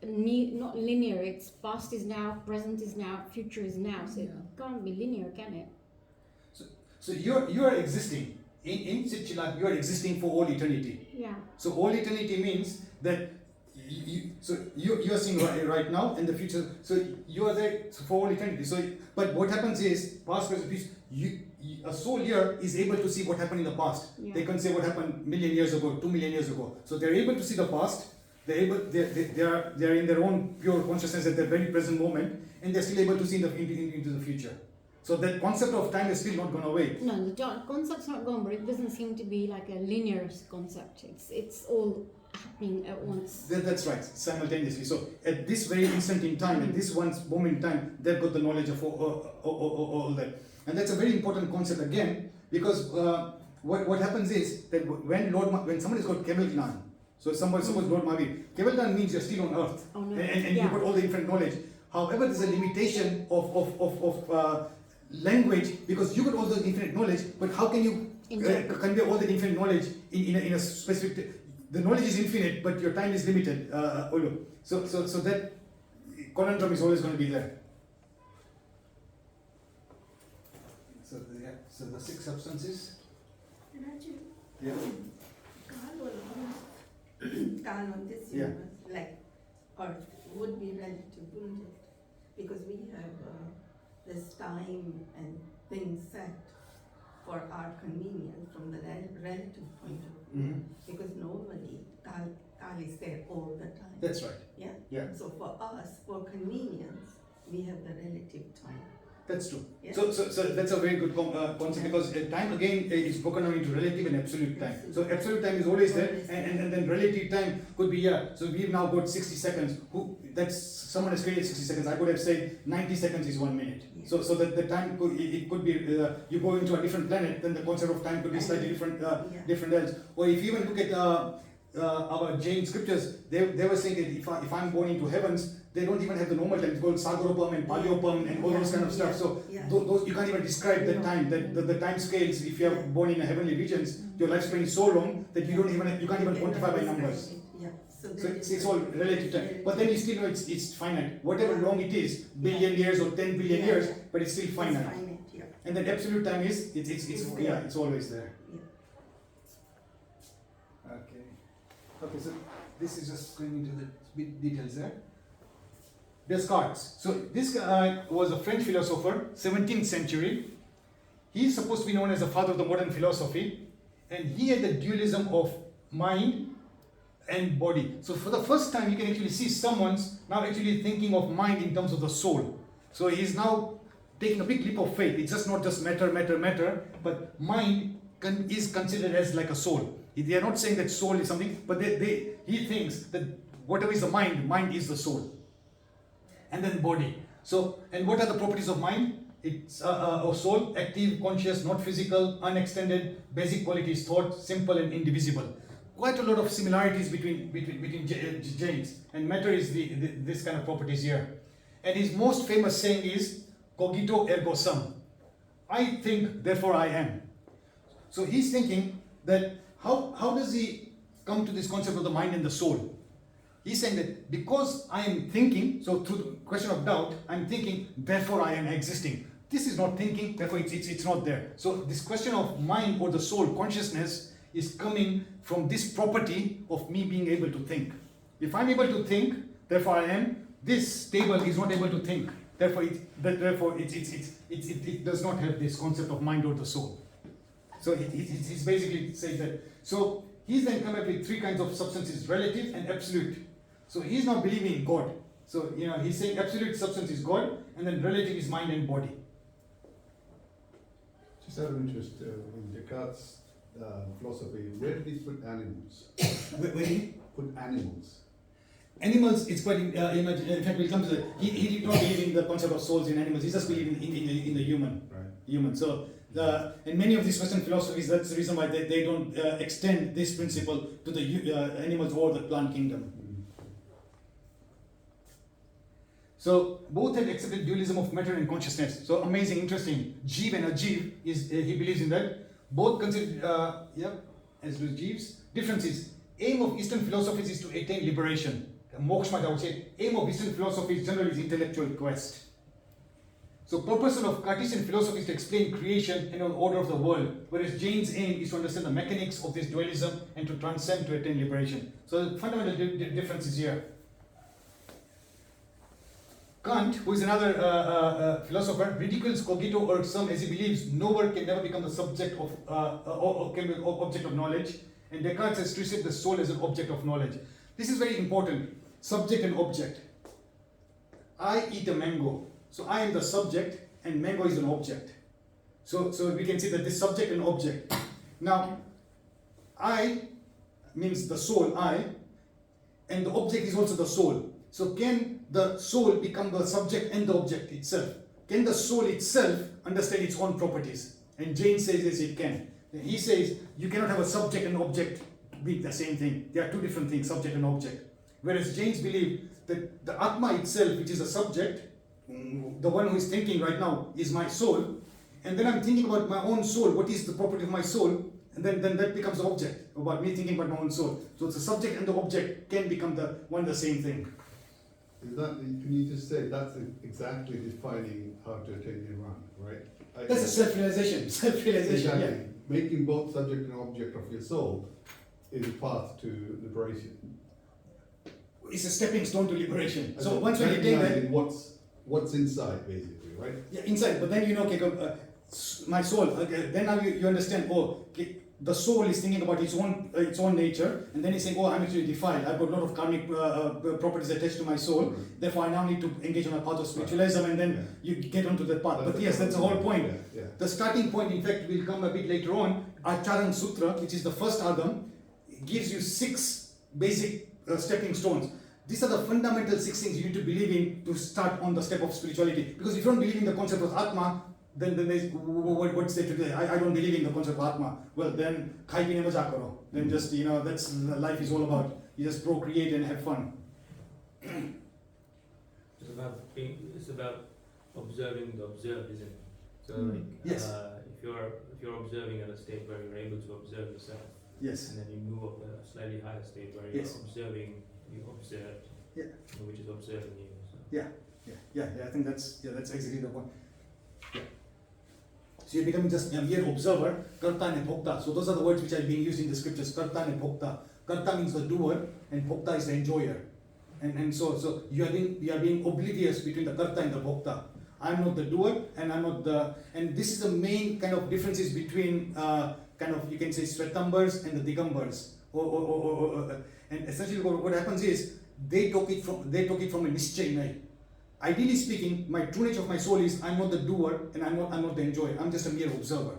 not linear. It's past is now, present is now, future is now. So it can't be linear, can it? So you are existing in Chitchila. You are existing for all eternity. Yeah. So all eternity means that you are seeing right now and the future. So you are there for all eternity. So but what happens is past, present, future. A soul here is able to see what happened in the past. Yeah. They can say what happened 1 million years ago, 2 million years ago. So they're able to see the past. They are in their own pure consciousness at the very present moment, and they're still able to see into the future. So that concept of time is still not gone away. No, the concept's not gone, but it doesn't seem to be like a linear concept. It's all happening at once. That's right, simultaneously. So at this very instant in time, at this one moment in time, they've got the knowledge of all that. And that's a very important concept again, because what happens is that when somebody has got Keval Gnan, so suppose Lord Mahavir, Keval Gnan means you're still on earth, and you've got all the different knowledge. However, there's a limitation of language, because you got all the infinite knowledge, but how can you convey all the infinite knowledge in a specific? The knowledge is infinite, but your time is limited. So that conundrum is always going to be there. So the 6 substances. Yeah. Carl on this universe, like Earth, would be relative, wouldn't it? Because we have this time and things set for our convenience from the relative point of view. Mhm. Because nobody, Tal is there all the time. That's right. Yeah? Yeah. So for us, for convenience, we have the relative time. That's true. Yeah? So that's a very good concept, because time again is broken down into relative and absolute time. So absolute time is always there, and then relative time could be, yeah. So we've now got 60 seconds. Someone has created 60 seconds. I could have said 90 seconds is 1 minute. Yeah. So that the time it could be you go into a different planet, then the concept of time could be slightly different, different else. Or if you even look at our Jain scriptures, they were saying that if I'm born into heavens, they don't even have the normal time. It's called Sagarupam and Palyopam and all those kind of stuff. So those you can't even describe that time. That the time scales. If you are born in a heavenly regions, your lifespan is so long that you can't even quantify by numbers. Yeah. So it's all relative time. But then you still know it's finite. Whatever long it is, billion years or 10 billion years, but it's still finite. It's finite, yeah. And then absolute time is it's always there. Yeah. Okay, so this is just going into the bit details there. Descartes. So this guy was a French philosopher, 17th century. He's supposed to be known as the father of the modern philosophy, and he had the dualism of mind and body. So for the first time, you can actually see someone's now actually thinking of mind in terms of the soul. So he's now taking a big leap of faith. It's just not just matter, but mind is considered as like a soul. They are not saying that soul is something, but he thinks that whatever is the mind is the soul. And then body. So, and what are the properties of mind? It's a soul, active, conscious, not physical, unextended, basic qualities, thought, simple and indivisible. Quite a lot of similarities between Jains, and matter is this kind of properties here. And his most famous saying is cogito ergo sum. I think, therefore I am. So he's thinking that how does he come to this concept of the mind and the soul? He's saying that because I am thinking, so through the question of doubt, I'm thinking, therefore I am existing. This is not thinking, therefore it's not there. So this question of mind or the soul, consciousness, is coming from this property of me being able to think. If I'm able to think, therefore I am. This table is not able to think. Therefore it does not have this concept of mind or the soul. So he's basically saying that. So he's then come up with three kinds of substances: relative and absolute. So he's not believing in God. So he's saying absolute substance is God, and then relative is mind and body. Just out of interest, in Descartes' philosophy, where did he put animals? Where did he put animals? Animals, it's quite, in fact, we'll come to that. He did not believe in the concept of souls in animals, he just believed in the human. Right. Human. So, in many of these Western philosophies, that's the reason why they don't extend this principle to the animals or the plant kingdom. So, both have accepted dualism of matter and consciousness. So, amazing, interesting. Jeev and Rajeev, he believes in that. Both consider, as do Jeev's. Difference is, aim of Eastern philosophies is to attain liberation. Moksha, I would say, aim of Eastern philosophy generally is intellectual quest. So purpose of Cartesian philosophy is to explain creation and the order of the world, whereas Jain's aim is to understand the mechanics of this dualism and to transcend to attain liberation. So the fundamental difference is here. Kant, who is another philosopher, ridicules cogito ergo sum as he believes no work can never become the subject of object of knowledge, and Descartes has treated the soul as an object of knowledge. This is very important. Subject and object. I eat a mango. So I am the subject and mango is an object. So we can see that this subject and object. Now, I means the soul, I, and the object is also the soul. So can the soul become the subject and the object itself? Can the soul itself understand its own properties? And Jain says yes, it can. He says you cannot have a subject and object be the same thing. They are two different things, subject and object. Whereas Jains believe that the Atma itself, which is a subject, the one who is thinking right now, is my soul. And then I'm thinking about my own soul. What is the property of my soul? And then that becomes the object, about me thinking about my own soul. So it's the subject and the object can become the same thing. Is that, can you just say that's exactly defining how to attain Nirvana, right? That's a self-realization. Self-realization, exactly. yeah. Making both subject and object of your soul is a path to liberation. it's a stepping stone to liberation. And So then once when you attain that, recognizing what's inside, basically, right? yeah, inside, but then okay, my soul, okay, then now you understand, okay, the soul is thinking about its own nature, and then he's saying, I'm actually defiled, I've got a lot of karmic properties attached to my soul, therefore I now need to engage on a path of spiritualism, and then you get onto that path. But yes, that's the whole point. Yeah. The starting point, in fact, will come a bit later on. Acharan Sutra, which is the first Agam, gives you 6 basic stepping stones. These are the fundamental 6 things you need to believe in to start on the step of spirituality. Because if you don't believe in the concept of Atma, then there's, what's there today? I don't believe in the concept of Atma. Well, then, khai pine maza karo. Then just, that's life is all about. You just procreate and have fun. It's about observing the observed, isn't it? So Yes. if you're observing at a state where you're able to observe yourself, Yes. and then you move up a slightly higher state where Yes. you're observing you observed, Yeah. which is observing you. So. Yeah. I think that's exactly the point. Yeah. So you're becoming just a mere observer, karta and bhokta. So those are the words which are being used in the scriptures, karta and bhokta. Karta means the doer, and bhokta is the enjoyer. And so you are being oblivious between the karta and the bhokta. I'm not the doer, and I'm not the. And this is the main kind of differences between you can say Svetambars and the Digambars. And essentially what happens is they took it from a nischay. Ideally speaking, my true nature of my soul is I'm not the doer and I'm not the enjoyer. I'm just a mere observer.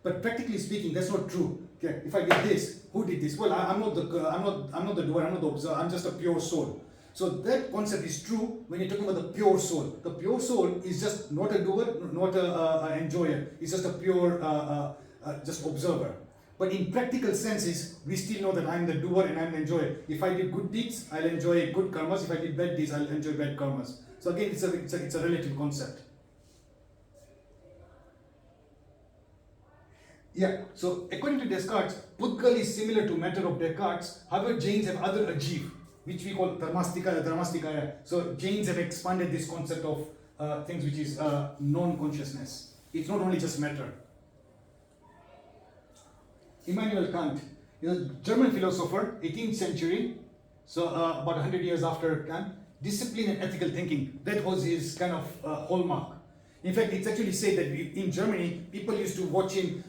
But practically speaking, that's not true. Okay, if I did this, who did this? Well, I'm not the doer. I'm not the observer. I'm just a pure soul. So that concept is true when you're talking about the pure soul. The pure soul is just not a doer, not a enjoyer. It's just a pure just observer. But in practical senses, we still know that I'm the doer and I'm the enjoyer. If I did good deeds, I'll enjoy good karmas. If I did bad deeds, I'll enjoy bad karmas. So again, it's a relative concept. Yeah, so according to Descartes, Pudgal is similar to matter of Descartes. However, Jains have other Rajeev, which we call Dharmastikaya. So Jains have expanded this concept of things which is non-consciousness. It's not only just matter. Immanuel Kant is a German philosopher, 18th century, so about 100 years after Kant. Discipline and ethical thinking, that was his kind of hallmark. In fact, it's actually said that in Germany, people used to watch him,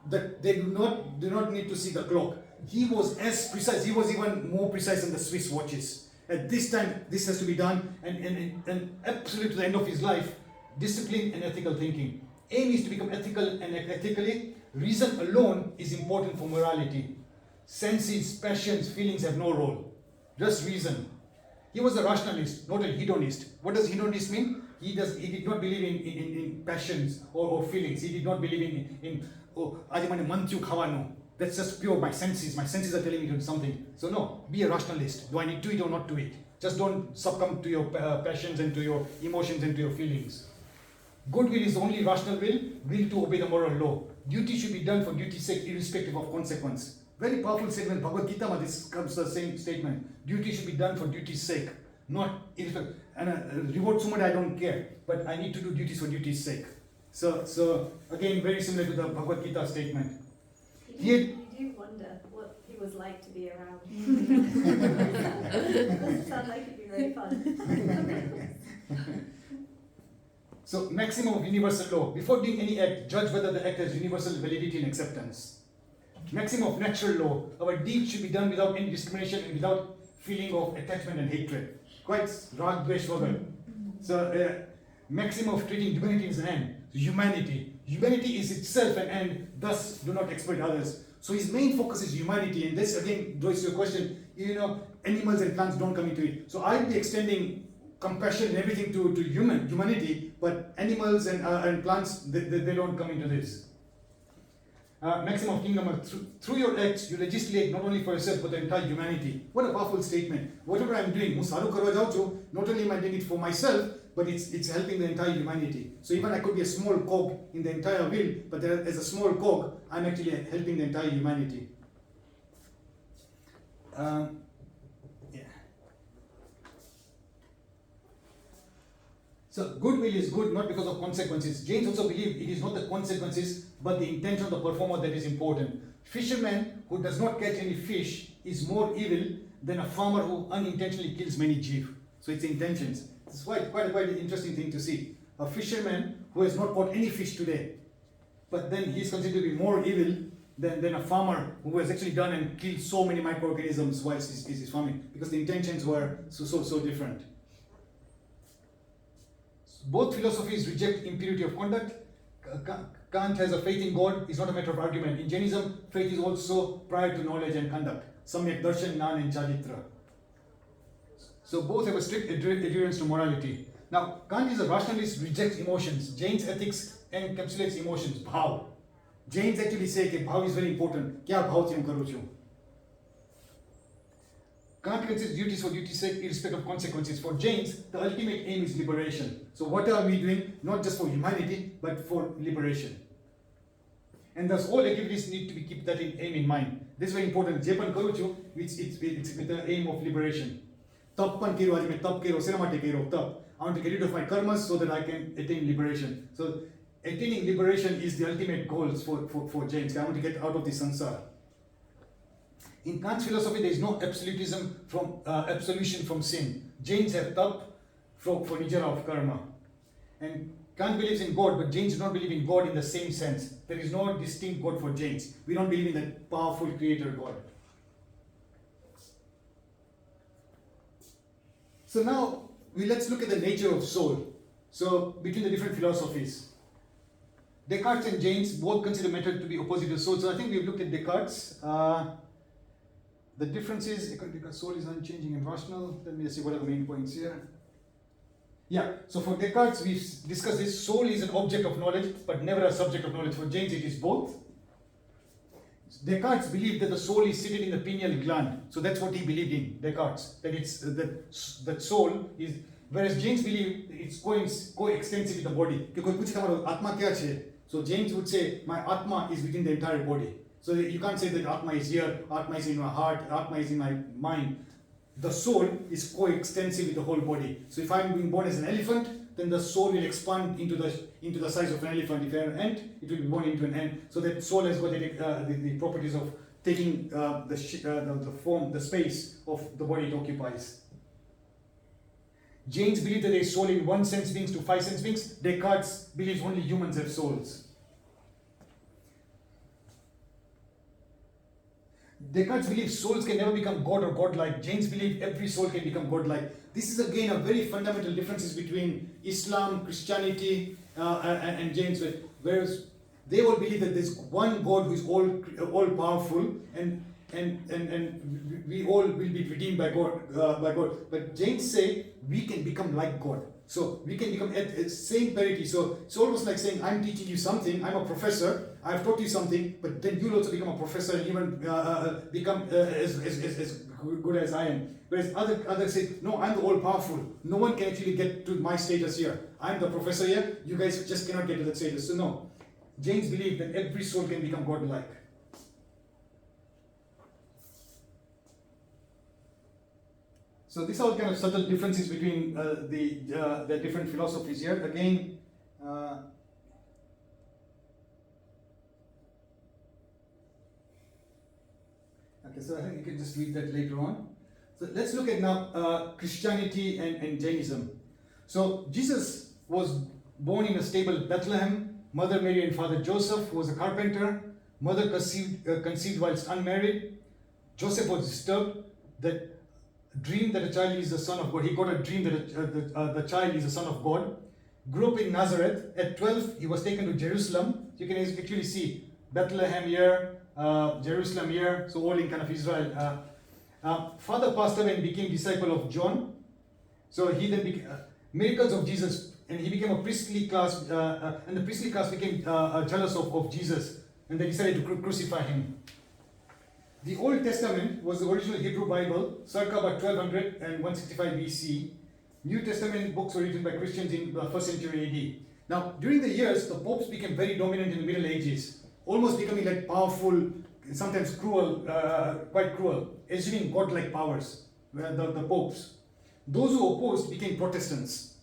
that they do not need to see the clock. He was as precise, he was even more precise than the Swiss watches. At this time, this has to be done, and absolutely to the end of his life, discipline and ethical thinking. Aim is to become ethical and ethically. Reason alone is important for morality. Senses, passions, feelings have no role. Just reason. He was a rationalist, not a hedonist. What does hedonist mean? He did not believe in passions or feelings. He did not believe in that's just pure my senses. My senses are telling me to do something. So no, be a rationalist. Do I need to eat or not to eat? Just don't succumb to your passions and to your emotions and to your feelings. Goodwill is only rational will to obey the moral law. Duty should be done for duty's sake, irrespective of consequence. Very powerful statement. Bhagavad Gita, this comes the same statement. Duty should be done for duty's sake, not irrespective. And reward somebody, I don't care, but I need to do duties for duty's sake. So again, very similar to the Bhagavad Gita statement. You do wonder what he was like to be around. Doesn't sound like it'd be very fun. So maximum of universal law. Before doing any act, judge whether the act has universal validity and acceptance. Maximum of natural law. Our deeds should be done without any discrimination and without feeling of attachment and hatred. Quite rag dvesh vagal. So maximum of treating humanity as an end. So humanity. Humanity is itself an end, thus do not exploit others. So his main focus is humanity, and this again draws your question, animals and plants don't come into it. So I'll be extending compassion and everything to humanity, but animals and plants, they don't come into this. Maximum of kingdom, through your acts, you legislate not only for yourself, but the entire humanity. What a powerful statement. Whatever I'm doing, not only am I doing it for myself, but it's helping the entire humanity. So even I could be a small cog in the entire wheel, but as a small cog, I'm actually helping the entire humanity. So goodwill is good not because of consequences. Jains also believe it is not the consequences but the intention of the performer that is important. Fisherman who does not catch any fish is more evil than a farmer who unintentionally kills many Jeev. So it's intentions. It's quite an interesting thing to see. A fisherman who has not caught any fish today, but then he's considered to be more evil than a farmer who has actually done and killed so many microorganisms whilst he's farming, because the intentions were so different. Both philosophies reject impurity of conduct. Kant has a faith in God. It's not a matter of argument. In Jainism, faith is also prior to knowledge and conduct. Samyak darshan, jnana and charitra. So both have a strict adherence to morality. Now, Kant is a rationalist, rejects emotions. Jain's ethics encapsulates emotions, bhav. Jains actually say that bhav is very important. Kya bhav thi hum karu chu? Kant considers duties for duty's sake, irrespective of consequences. For Jains, the ultimate aim is liberation. So what are we doing? Not just for humanity, but for liberation. And thus all activities need to be keep that aim in mind. This is very important. Jepan karu chu, it's with the aim of liberation. Tappan kero, I tap kero, senamate kero, tap. I want to get rid of my karmas so that I can attain liberation. So attaining liberation is the ultimate goal for Jains. I want to get out of the samsara. In Kant's philosophy, there is no absolutism from absolution from sin. Jains have tap for nijara of karma. And Kant believes in God, but Jains do not believe in God in the same sense. There is no distinct God for Jains. We don't believe in that powerful creator God. So now, let's look at the nature of soul. So, between the different philosophies. Descartes and Jains both consider matter to be opposite of soul. So I think we've looked at Descartes. The difference is, because soul is unchanging and rational. Let me just see what are the main points here. Yeah, so for Descartes, we've discussed this. Soul is an object of knowledge, but never a subject of knowledge. For Jains, it is both. Descartes believed that the soul is seated in the pineal gland. So that's what he believed in, Descartes. That it's that soul is, whereas Jains believe it's coextensive with the body. So Jains would say, my Atma is within the entire body. So you can't say that Atma is here, Atma is in my heart, Atma is in my mind. The soul is coextensive with the whole body. So if I'm being born as an elephant, then the soul will expand into the size of an elephant. If you're an ant, it will be born into an ant. So that soul has got the properties of taking the form, the space of the body it occupies. Jains believe that there is soul in 1 sense beings to 5 sense beings. Descartes believes only humans have souls. Descartes believes souls can never become God or godlike. Jains believe every soul can become godlike. This is again a very fundamental differences between Islam, Christianity, and Jains. Whereas they all believe that there's one God who is all powerful, and we all will be redeemed by God. But Jains say we can become like God. So we can become at same parity. So it's almost like saying, I'm teaching you something, I'm a professor, I've taught you something, but then you'll also become a professor and even become as good as I am. Whereas others say, no, I'm the all-powerful. No one can actually get to my status here. I'm the professor here, you guys just cannot get to that status. So no, Jains believe that every soul can become godlike. So these are kind of subtle differences between the different philosophies here. Again, okay, so I think you can just read that later on. So let's look at now Christianity and Jainism. So Jesus was born in a stable at Bethlehem. Mother Mary and father Joseph, who was a carpenter. Mother conceived whilst unmarried. Joseph was disturbed that dream that a child is the son of God. He got a dream that the child is the son of God. Grew up in Nazareth. At 12, he was taken to Jerusalem. You can actually see Bethlehem here, Jerusalem here, so all in kind of Israel. Father passed away and became disciple of John. So he then became miracles of Jesus, and he became a priestly class, and the priestly class became jealous of Jesus, and they decided to crucify him. The Old Testament was the original Hebrew Bible, circa about 1200 and 165 BC. New Testament books were written by Christians in the 1st century AD. Now, during the years, the popes became very dominant in the Middle Ages, almost becoming like powerful, sometimes cruel, quite cruel, assuming godlike powers, the popes. Those who opposed became Protestants.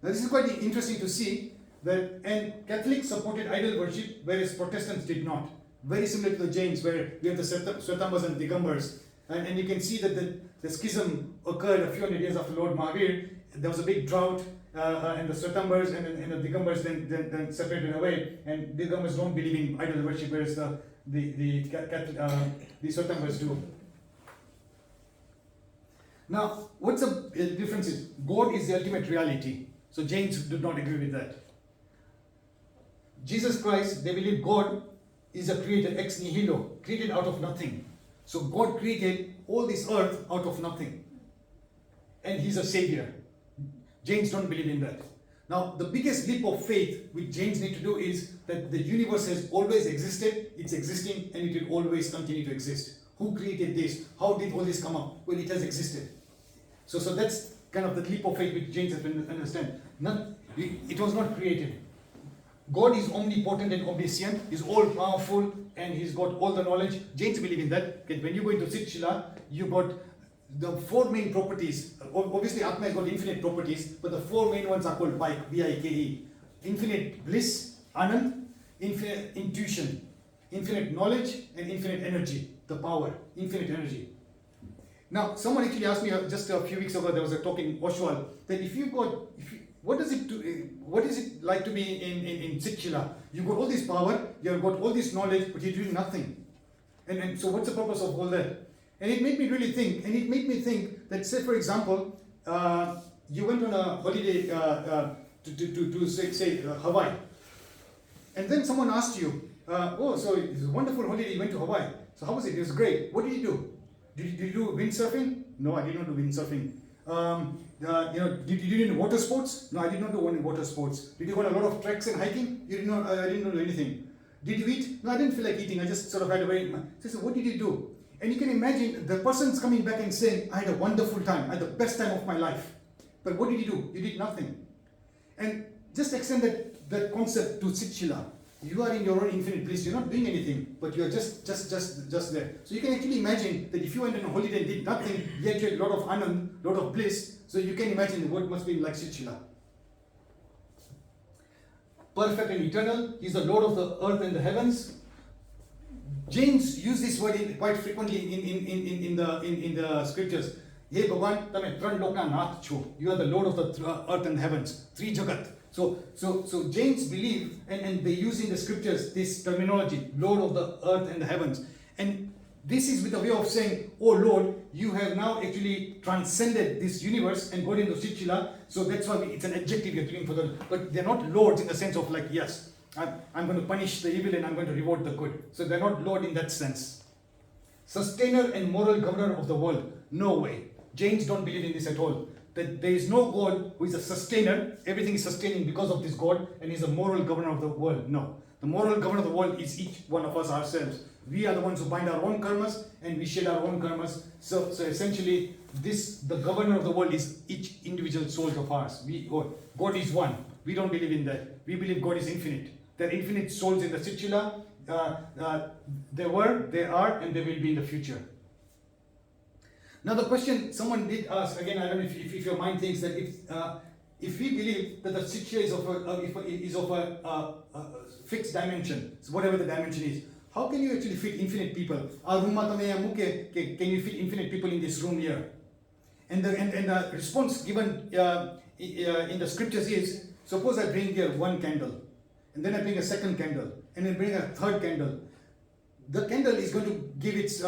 Now, this is quite interesting to see that, and Catholics supported idol worship, whereas Protestants did not. Very similar to the Jains, where we have the Svetambas and Digambars. And you can see that the schism occurred a few hundred years after Lord Mahavir. There was a big drought, and the Svetambars and the Digambars then separated away. And Digambars don't believe in idol worship, whereas the Svetambars do. Now, what's the difference is, God is the ultimate reality. So Jains do not agree with that. Jesus Christ, they believe God is a creator, ex nihilo, created out of nothing. So God created all this earth out of nothing. And He's a savior. Jains don't believe in that. Now, the biggest leap of faith which Jains need to do is that the universe has always existed, it's existing, and it will always continue to exist. Who created this? How did all this come up? Well, it has existed. So that's kind of the leap of faith which Jains have to understand. It was not created. God is omnipotent and omniscient, He's all powerful, and He's got all the knowledge. Jains believe in that. Okay, when you go into Sikshila, you got the four main properties. Obviously, Atma has got infinite properties, but the four main ones are called Vike. Infinite bliss, Anand, infinite intuition, infinite knowledge, and infinite energy, the power, infinite energy. Now, someone actually asked me just a few weeks ago, there was a talk in Oshwal, that what is it like to be in Sikshila? You've got all this power, you've got all this knowledge, but you're doing nothing. And so what's the purpose of all that? And it made me really think, and it made me think that, say for example, you went on a holiday to say Hawaii, and then someone asked you, so it's a wonderful holiday, you went to Hawaii, so how was it? It was great. What did you do? Did you do windsurfing? No, I did not do windsurfing. Did you do water sports? No, I did not do any water sports. Did you go on a lot of treks and hiking? You did not. I didn't do anything. Did you eat? No, I didn't feel like eating. I just sort of had a very. So what did you do? And you can imagine the person's coming back and saying, I had a wonderful time. I had the best time of my life. But what did you do? You did nothing. And just extend that concept to Sikshila. You are in your own infinite bliss. You're not doing anything, but you are just there. So you can actually imagine that if you went on a holiday and did nothing, yet you had a lot of anand, lot of bliss. So you can imagine what must be like Sikshila. Perfect and eternal. He's the Lord of the earth and the heavens. Jains use this word quite frequently in the scriptures. Hey Bhagwan, tame tran lokna nath cho. You are the Lord of the earth and heavens. Three jagat. So Jains believe, and they use in the scriptures this terminology, Lord of the earth and the heavens. And this is with a way of saying, oh Lord, you have now actually transcended this universe and got into Sikshila. So that's why it's an adjective you're looking for them. But they're not lords in the sense of like, yes, I'm going to punish the evil and I'm going to reward the good. So they're not Lord in that sense. Sustainer and moral governor of the world. No way. Jains don't believe in this at all. That there is no God who is a sustainer, everything is sustaining because of this God, and is a moral governor of the world. No. The moral governor of the world is each one of us ourselves. We are the ones who bind our own karmas and we shed our own karmas. So essentially, the governor of the world is each individual soul of ours. God is one. We don't believe in that. We believe God is infinite. There are infinite souls in the Sikshila. There were, there are, and there will be in the future. Now the question someone did ask, again, I don't know if your mind thinks that if we believe that the Sikshila is of a fixed dimension, so whatever the dimension is, how can you actually fit infinite people? Can you fit infinite people in this room here? And the response given in the scriptures is, suppose I bring here one candle, and then I bring a second candle, and then bring a third candle. The candle is going to give its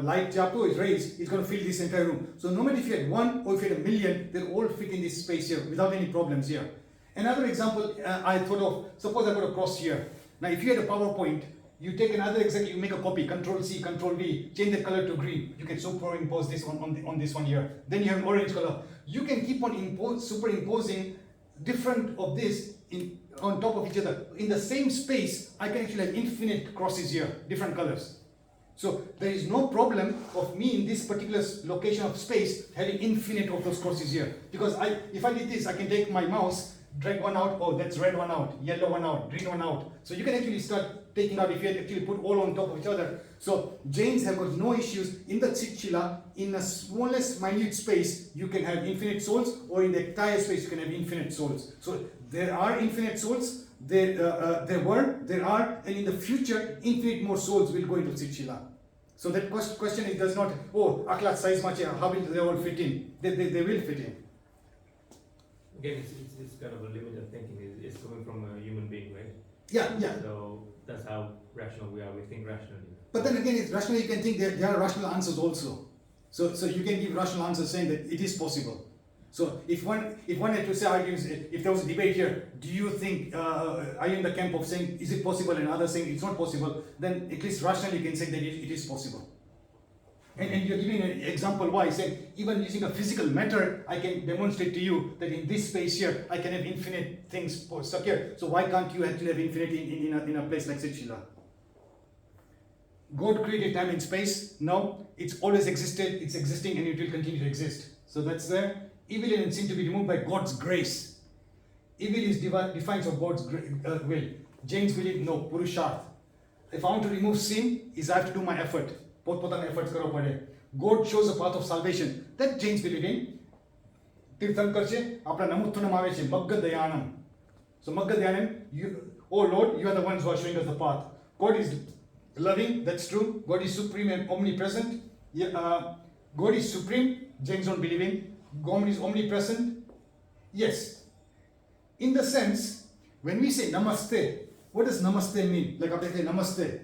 light its rays is going to fill this entire room. So no matter if you had one or if you had a million, they'll all fit in this space here without any problems here. Another example I thought of, suppose I put a cross here. Now if you had a PowerPoint, you take another example, you make a copy, Control C, Control V, change the color to green. You can superimpose this on this one here. Then you have an orange color. You can keep on superimposing different of this on top of each other. In the same space, I can actually have infinite crosses here, different colors. So there is no problem of me in this particular location of space having infinite of those crosses here. Because if I did this, I can take my mouse, drag one out, oh that's red one out, yellow one out, green one out. So you can actually start taking out if you actually put all on top of each other. So Jains have got no issues in the Chitchila. In the smallest minute space, you can have infinite souls, or in the entire space, you can have infinite souls. So there are infinite souls. There are, and in the future, infinite more souls will go into Chitchila. So that question is does not, oh, Aklat size much, how will they all fit in? They will fit in. Again, it's kind of a limited thinking. It's coming from a human being, right? Yeah. So that's how rational we are. We think rationally. But then again, it's rational. You can think that there are rational answers also. So you can give rational answers saying that it is possible. So if one had to say arguments, if there was a debate here, do you think are you in the camp of saying is it possible and others saying it's not possible? Then at least rationally you can say that it is possible. And you're giving an example why, saying even using a physical matter, I can demonstrate to you that in this space here, I can have infinite things stuck here. So why can't you actually have infinity in a place like Chitchila? God created time and space. No, it's always existed, it's existing, and it will continue to exist. So that's there. Evil and sin to be removed by God's grace. Evil is defiance of God's will. Jains believe no, Purusharth. If I want to remove sin, is I have to do my effort. Efforts karo pade. God shows a path of salvation. That Jains believe in. Tirthankar che, apna namutthunam ave che, Magga Dayanam. So Magga Dayanam, oh Lord, you are the ones who are showing us the path. God is loving, that's true. God is supreme and omnipresent. God is supreme, Jains don't believe in. God is omnipresent. Yes. In the sense, when we say namaste, what does namaste mean? Like I say namaste.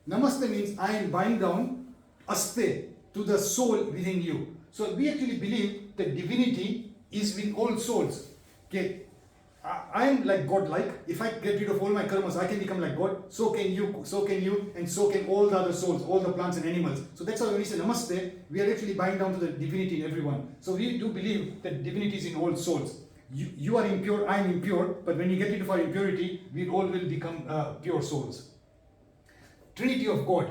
Namaste means I am bowing down aste to the soul within you. So we actually believe that divinity is with all souls. Okay. I am like God-like. If I get rid of all my karmas, I can become like God. So can you, and so can all the other souls, all the plants and animals. So that's why when we say namaste, we are actually bowing down to the divinity in everyone. So we do believe that divinity is in all souls. You are impure, I am impure, but when you get rid of our impurity, we all will become pure souls. Trinity of God.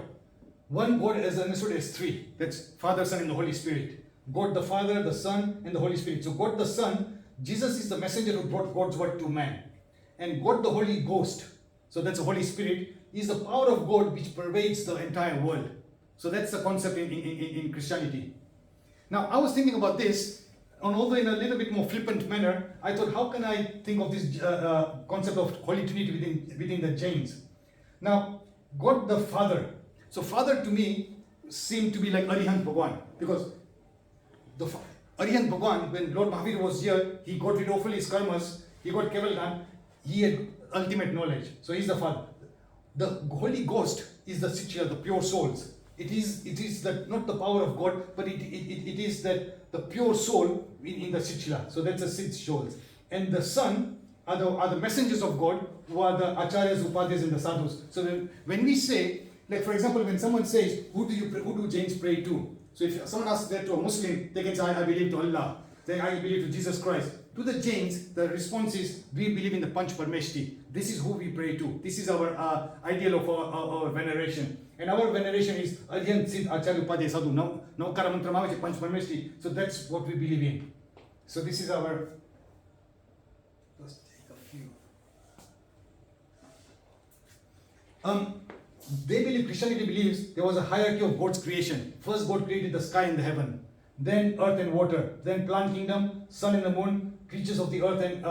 One God is understood as three. That's Father, Son, and the Holy Spirit. God the Father, the Son, and the Holy Spirit. So God the Son, Jesus is the messenger who brought God's word to man. And God the Holy Ghost, so that's the Holy Spirit, is the power of God which pervades the entire world. So that's the concept in Christianity. Now, I was thinking about this, and although in a little bit more flippant manner, I thought, how can I think of this concept of Holy Trinity within the Jains? Now, God the Father. So Father to me seemed to be like Arihant Bhagwan, because the Arihant Bhagwan, when Lord Mahavir was here, he got rid of all his karmas, he got Kevaldan, he had ultimate knowledge. So he's the Father. The Holy Ghost is the Chitchila, the pure souls. It is that not the power of God, but it is that the pure soul in the Chitchila. So that's the six souls. And the Son are the messengers of God, who are the Acharyas, Upadhyas, and the Sadhus. So when we say, like for example, when someone says, who do Jains pray to? So if someone asks that to a Muslim, they can say, I believe to Allah. Then I believe to Jesus Christ. To the Jains, the response is, we believe in the Panch Parmeshti. This is who we pray to. This is our ideal of our veneration. And our veneration is Arihant Siddh Acharya Upadhyaya Sadhu. Naukara Mantra Mavache Panch Parmeshti. So that's what we believe in. So this is our... Let's take a few. They believe, Christianity believes, there was a hierarchy of God's creation. First God created the sky and the heaven, then earth and water, then plant kingdom, sun and the moon, creatures of the earth and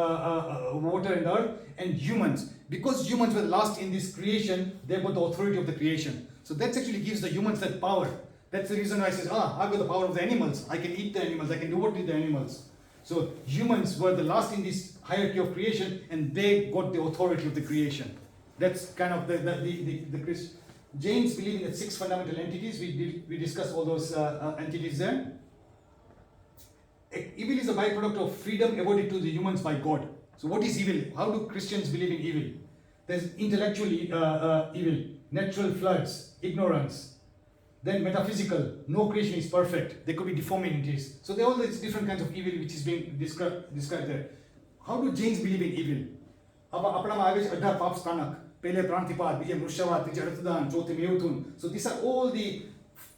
water and earth, and humans. Because humans were last in this creation, they got the authority of the creation. So that actually gives the humans that power. That's the reason why I says, I've got the power of the animals. I can eat the animals, I can do what with the animals. So humans were the last in this hierarchy of creation, and they got the authority of the creation. That's kind of the Christ. Jains believe in the 6 fundamental entities. We discussed all those entities there. Evil is a byproduct of freedom awarded to the humans by God. So what is evil? How do Christians believe in evil? There's intellectually evil, natural floods, ignorance. Then metaphysical, no creation is perfect. There could be deformities. So there are all these different kinds of evil which is being described there. How do Jains believe in evil? So these are all the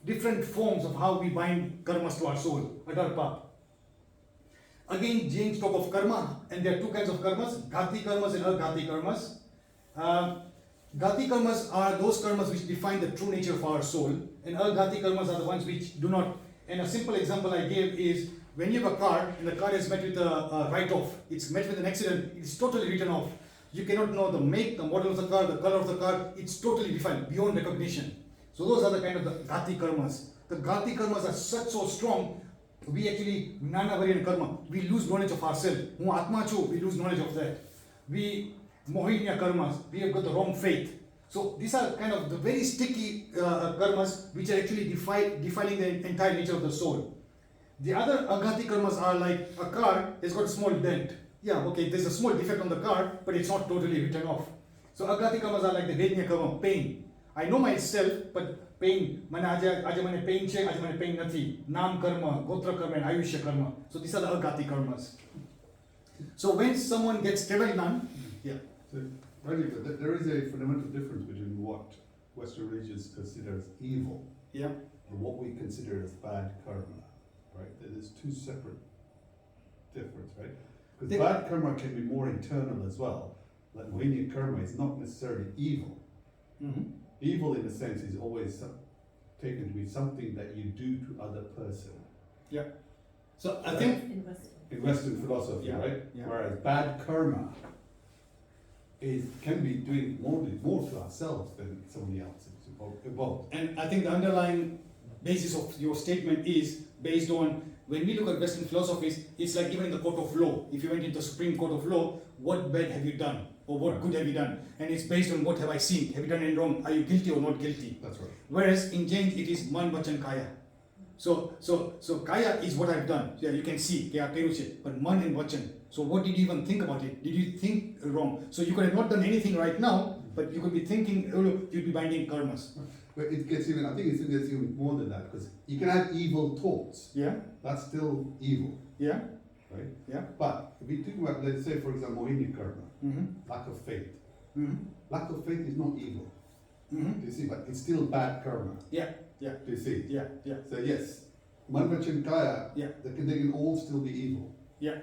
different forms of how we bind karmas to our soul. Adarpa. Again, Jains talk of karma, and there are two kinds of karmas, ghati karmas and aghati karmas. Gati karmas are those karmas which define the true nature of our soul, and agati karmas are the ones which do not. And a simple example I gave is when you have a car and the car is met with a write-off, it's met with an accident, it's totally written off. You cannot know the make, the model of the car, the color of the car, it's totally defined, beyond recognition. So those are the kind of the gati karmas. The gati karmas are so strong, we actually, Jnana variant karma, we lose knowledge of ourselves. Hu Atma chu, we lose knowledge of that. We, Mohinya karmas, we have got the wrong faith. So these are kind of the very sticky karmas which are actually defiling the entire nature of the soul. The other agati karmas are like a car has got a small dent. Yeah, okay, there's a small defect on the car, but it's not totally written off. So agati karmas are like the vednya karma, pain. I know myself, but pain, mane aja mane pain che, aja mane pain nathi. Nam karma, gotra karma, and ayushya karma. So these are the agati karmas. So when someone gets Kevalinam, yeah. So, Rajeev, there is a fundamental difference between what Western religions consider as evil Yeah. and what we consider as bad karma, right? There's two separate difference, right? Because They- bad karma can be more internal as well. Like Mohini karma is not necessarily evil. Mm-hmm. Evil in a sense is always taken to be something that you do to other person. Yeah. So I think In Western philosophy, Yeah, right? yeah. Whereas bad karma can be doing more to ourselves than somebody else. It's both. And I think the underlying basis of your statement is based on when we look at Western philosophies, it's like even in the court of law. If you went into the Supreme Court of Law, what bad have you done? Or what good have you done? And it's based on what have I seen? Have you done any wrong? Are you guilty or not guilty? That's right. Whereas in Jain it is man, vachan, kaya. So kaya is what I've done. Yeah, you can see, kaya peruche, but man and vachan. So what did you even think about it? Did you think wrong? So you could have not done anything right now, but you could be thinking, oh, look, you'd be binding karmas. But it gets even, I think it gets even more than that, because you can have evil thoughts. Yeah, That's still evil, yeah, right? yeah. But if we think about, let's say, for example, Mohini karma, Mm-hmm. lack of faith. Mm-hmm. Lack of faith is not evil. Mm-hmm. Do you see? But it's still bad karma. Yeah, yeah, Do you see? yeah, yeah, So yes, manvachan kaya, yeah, they can all still be evil. yeah.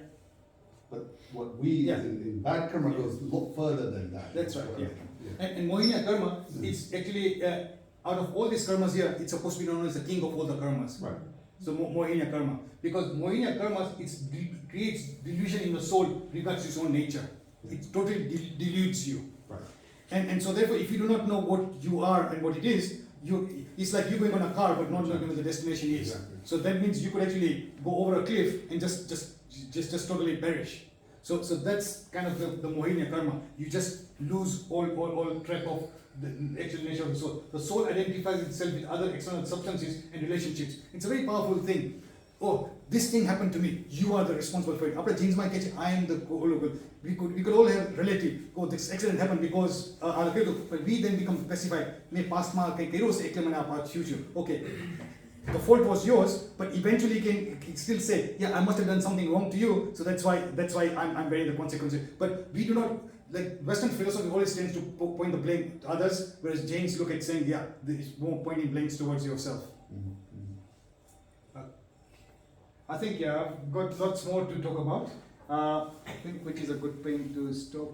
But what we, Yeah. in bad karma goes a lot further than that. That's right, yeah. Yeah. And Mohinya karma, it's actually, out of all these karmas here, it's supposed to be known as the king of all the karmas. Right. So Mohinya karma. Because Mohinya karma, creates delusion in the soul regards to its own nature. It totally deludes you. Right. And so therefore, if you do not know what you are and what it is, it's like you going on a car but not knowing where the destination is. Exactly. So that means you could actually go over a cliff and just totally perish. So that's kind of the Mohinya karma. You just lose all track of the actual nature of the soul. The soul identifies itself with other external substances and relationships. It's a very powerful thing. Oh, this thing happened to me. You are the responsible for it. After James my catch, I am the we could all have relative. Oh, this accident happened because but we then become specified. May past ma future. Okay. The fault was yours, but eventually you can still say, yeah, I must have done something wrong to you, so that's why I'm bearing the consequences. But we do not, like Western philosophy always tends to point the blame to others, whereas Jains look at saying, yeah, there's more pointing blames towards yourself. I think, yeah, I've got lots more to talk about. I think which is a good point to stop.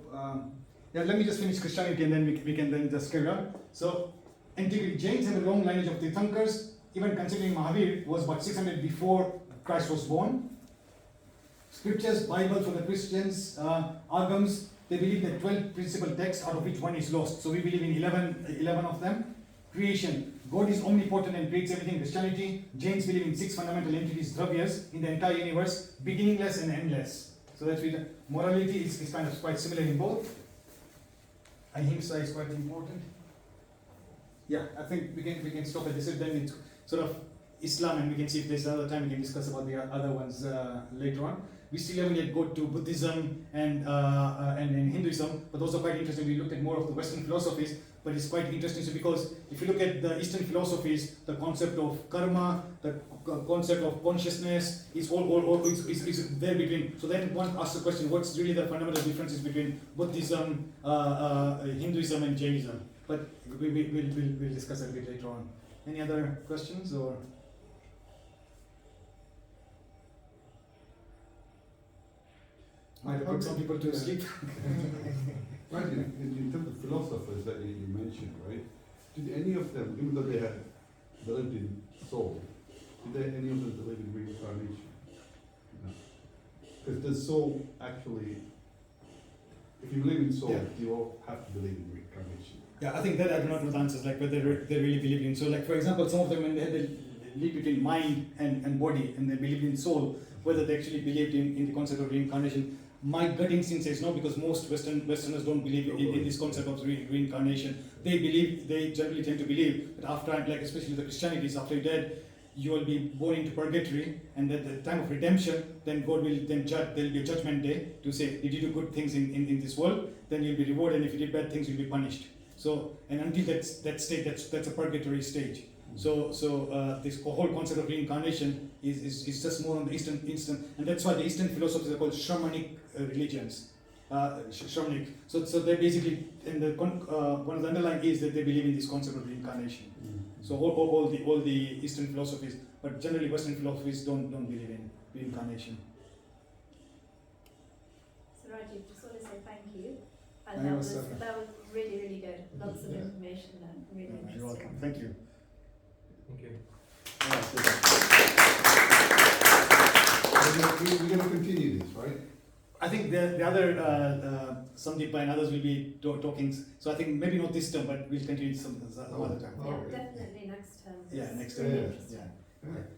Yeah, let me just finish Christianity and then we can then just carry on. So, antiquity, Jains have a long lineage of Tirthankars. Even considering Mahavir was about 600 before Christ was born. Scriptures, Bible for the Christians, Agams, they believe that 12 principal texts out of which one is lost. So we believe in 11 of them. Creation, God is omnipotent and creates everything. Christianity, Jains believe in 6 fundamental entities, dravyas, in the entire universe, beginningless and endless. So that's with morality is kind of quite similar in both. Ahimsa is quite important. Yeah, I think we can stop at this. Then it's sort of Islam, and we can see if there's another time we can discuss about the other ones later on. We still haven't yet got to Buddhism and Hinduism, but those are quite interesting. We looked at more of the Western philosophies, but it's quite interesting because if you look at the Eastern philosophies, the concept of karma, the concept of consciousness is is there between. So then one asks the question: what's really the fundamental differences between Buddhism, Hinduism, and Jainism? But we'll discuss that a bit later on. Any other questions or? Might put some people to sleep. Right, in terms of philosophers that you mentioned, right? Did any of them, even though they had believed in soul, did any of them believe in reincarnation? No. Because the soul actually, if you believe in soul, Yeah. you all have to believe in reincarnation. Yeah, I think that I do not know the answers, like whether they really believe in. So, like for example, some of them when they had the link between mind and body, and they believed in soul, whether they actually believed in the concept of reincarnation. My gut instinct says no, because most Westerners don't believe in this concept of reincarnation. They generally tend to believe that after, like especially the Christianities, after you're dead, you will be born into purgatory, and at the time of redemption, then God will then judge. There will be a judgment day to say, did you do good things in this world? Then you'll be rewarded, and if you did bad things, you'll be punished. So, and until that state, that's a purgatory stage. So this whole concept of reincarnation is just more on the Eastern, and that's why the Eastern philosophies are called Shamanic religions. Shamanic. So they basically, and one of the underlying is that they believe in this concept of reincarnation. So all the Eastern philosophies, but generally Western philosophies don't believe in reincarnation. So Rajeev, just want to say thank you. You're And that was welcome. really, really good. Lots of Yeah. information and really interesting. You're welcome. Thank you. Thank you. We're going to continue this, right? I think the other Sandeep and others will be talking. So I think maybe not this term, but we'll continue some other time. Yeah, Okay. definitely next term. Yeah, It's next really term. interesting. Yeah. Yeah.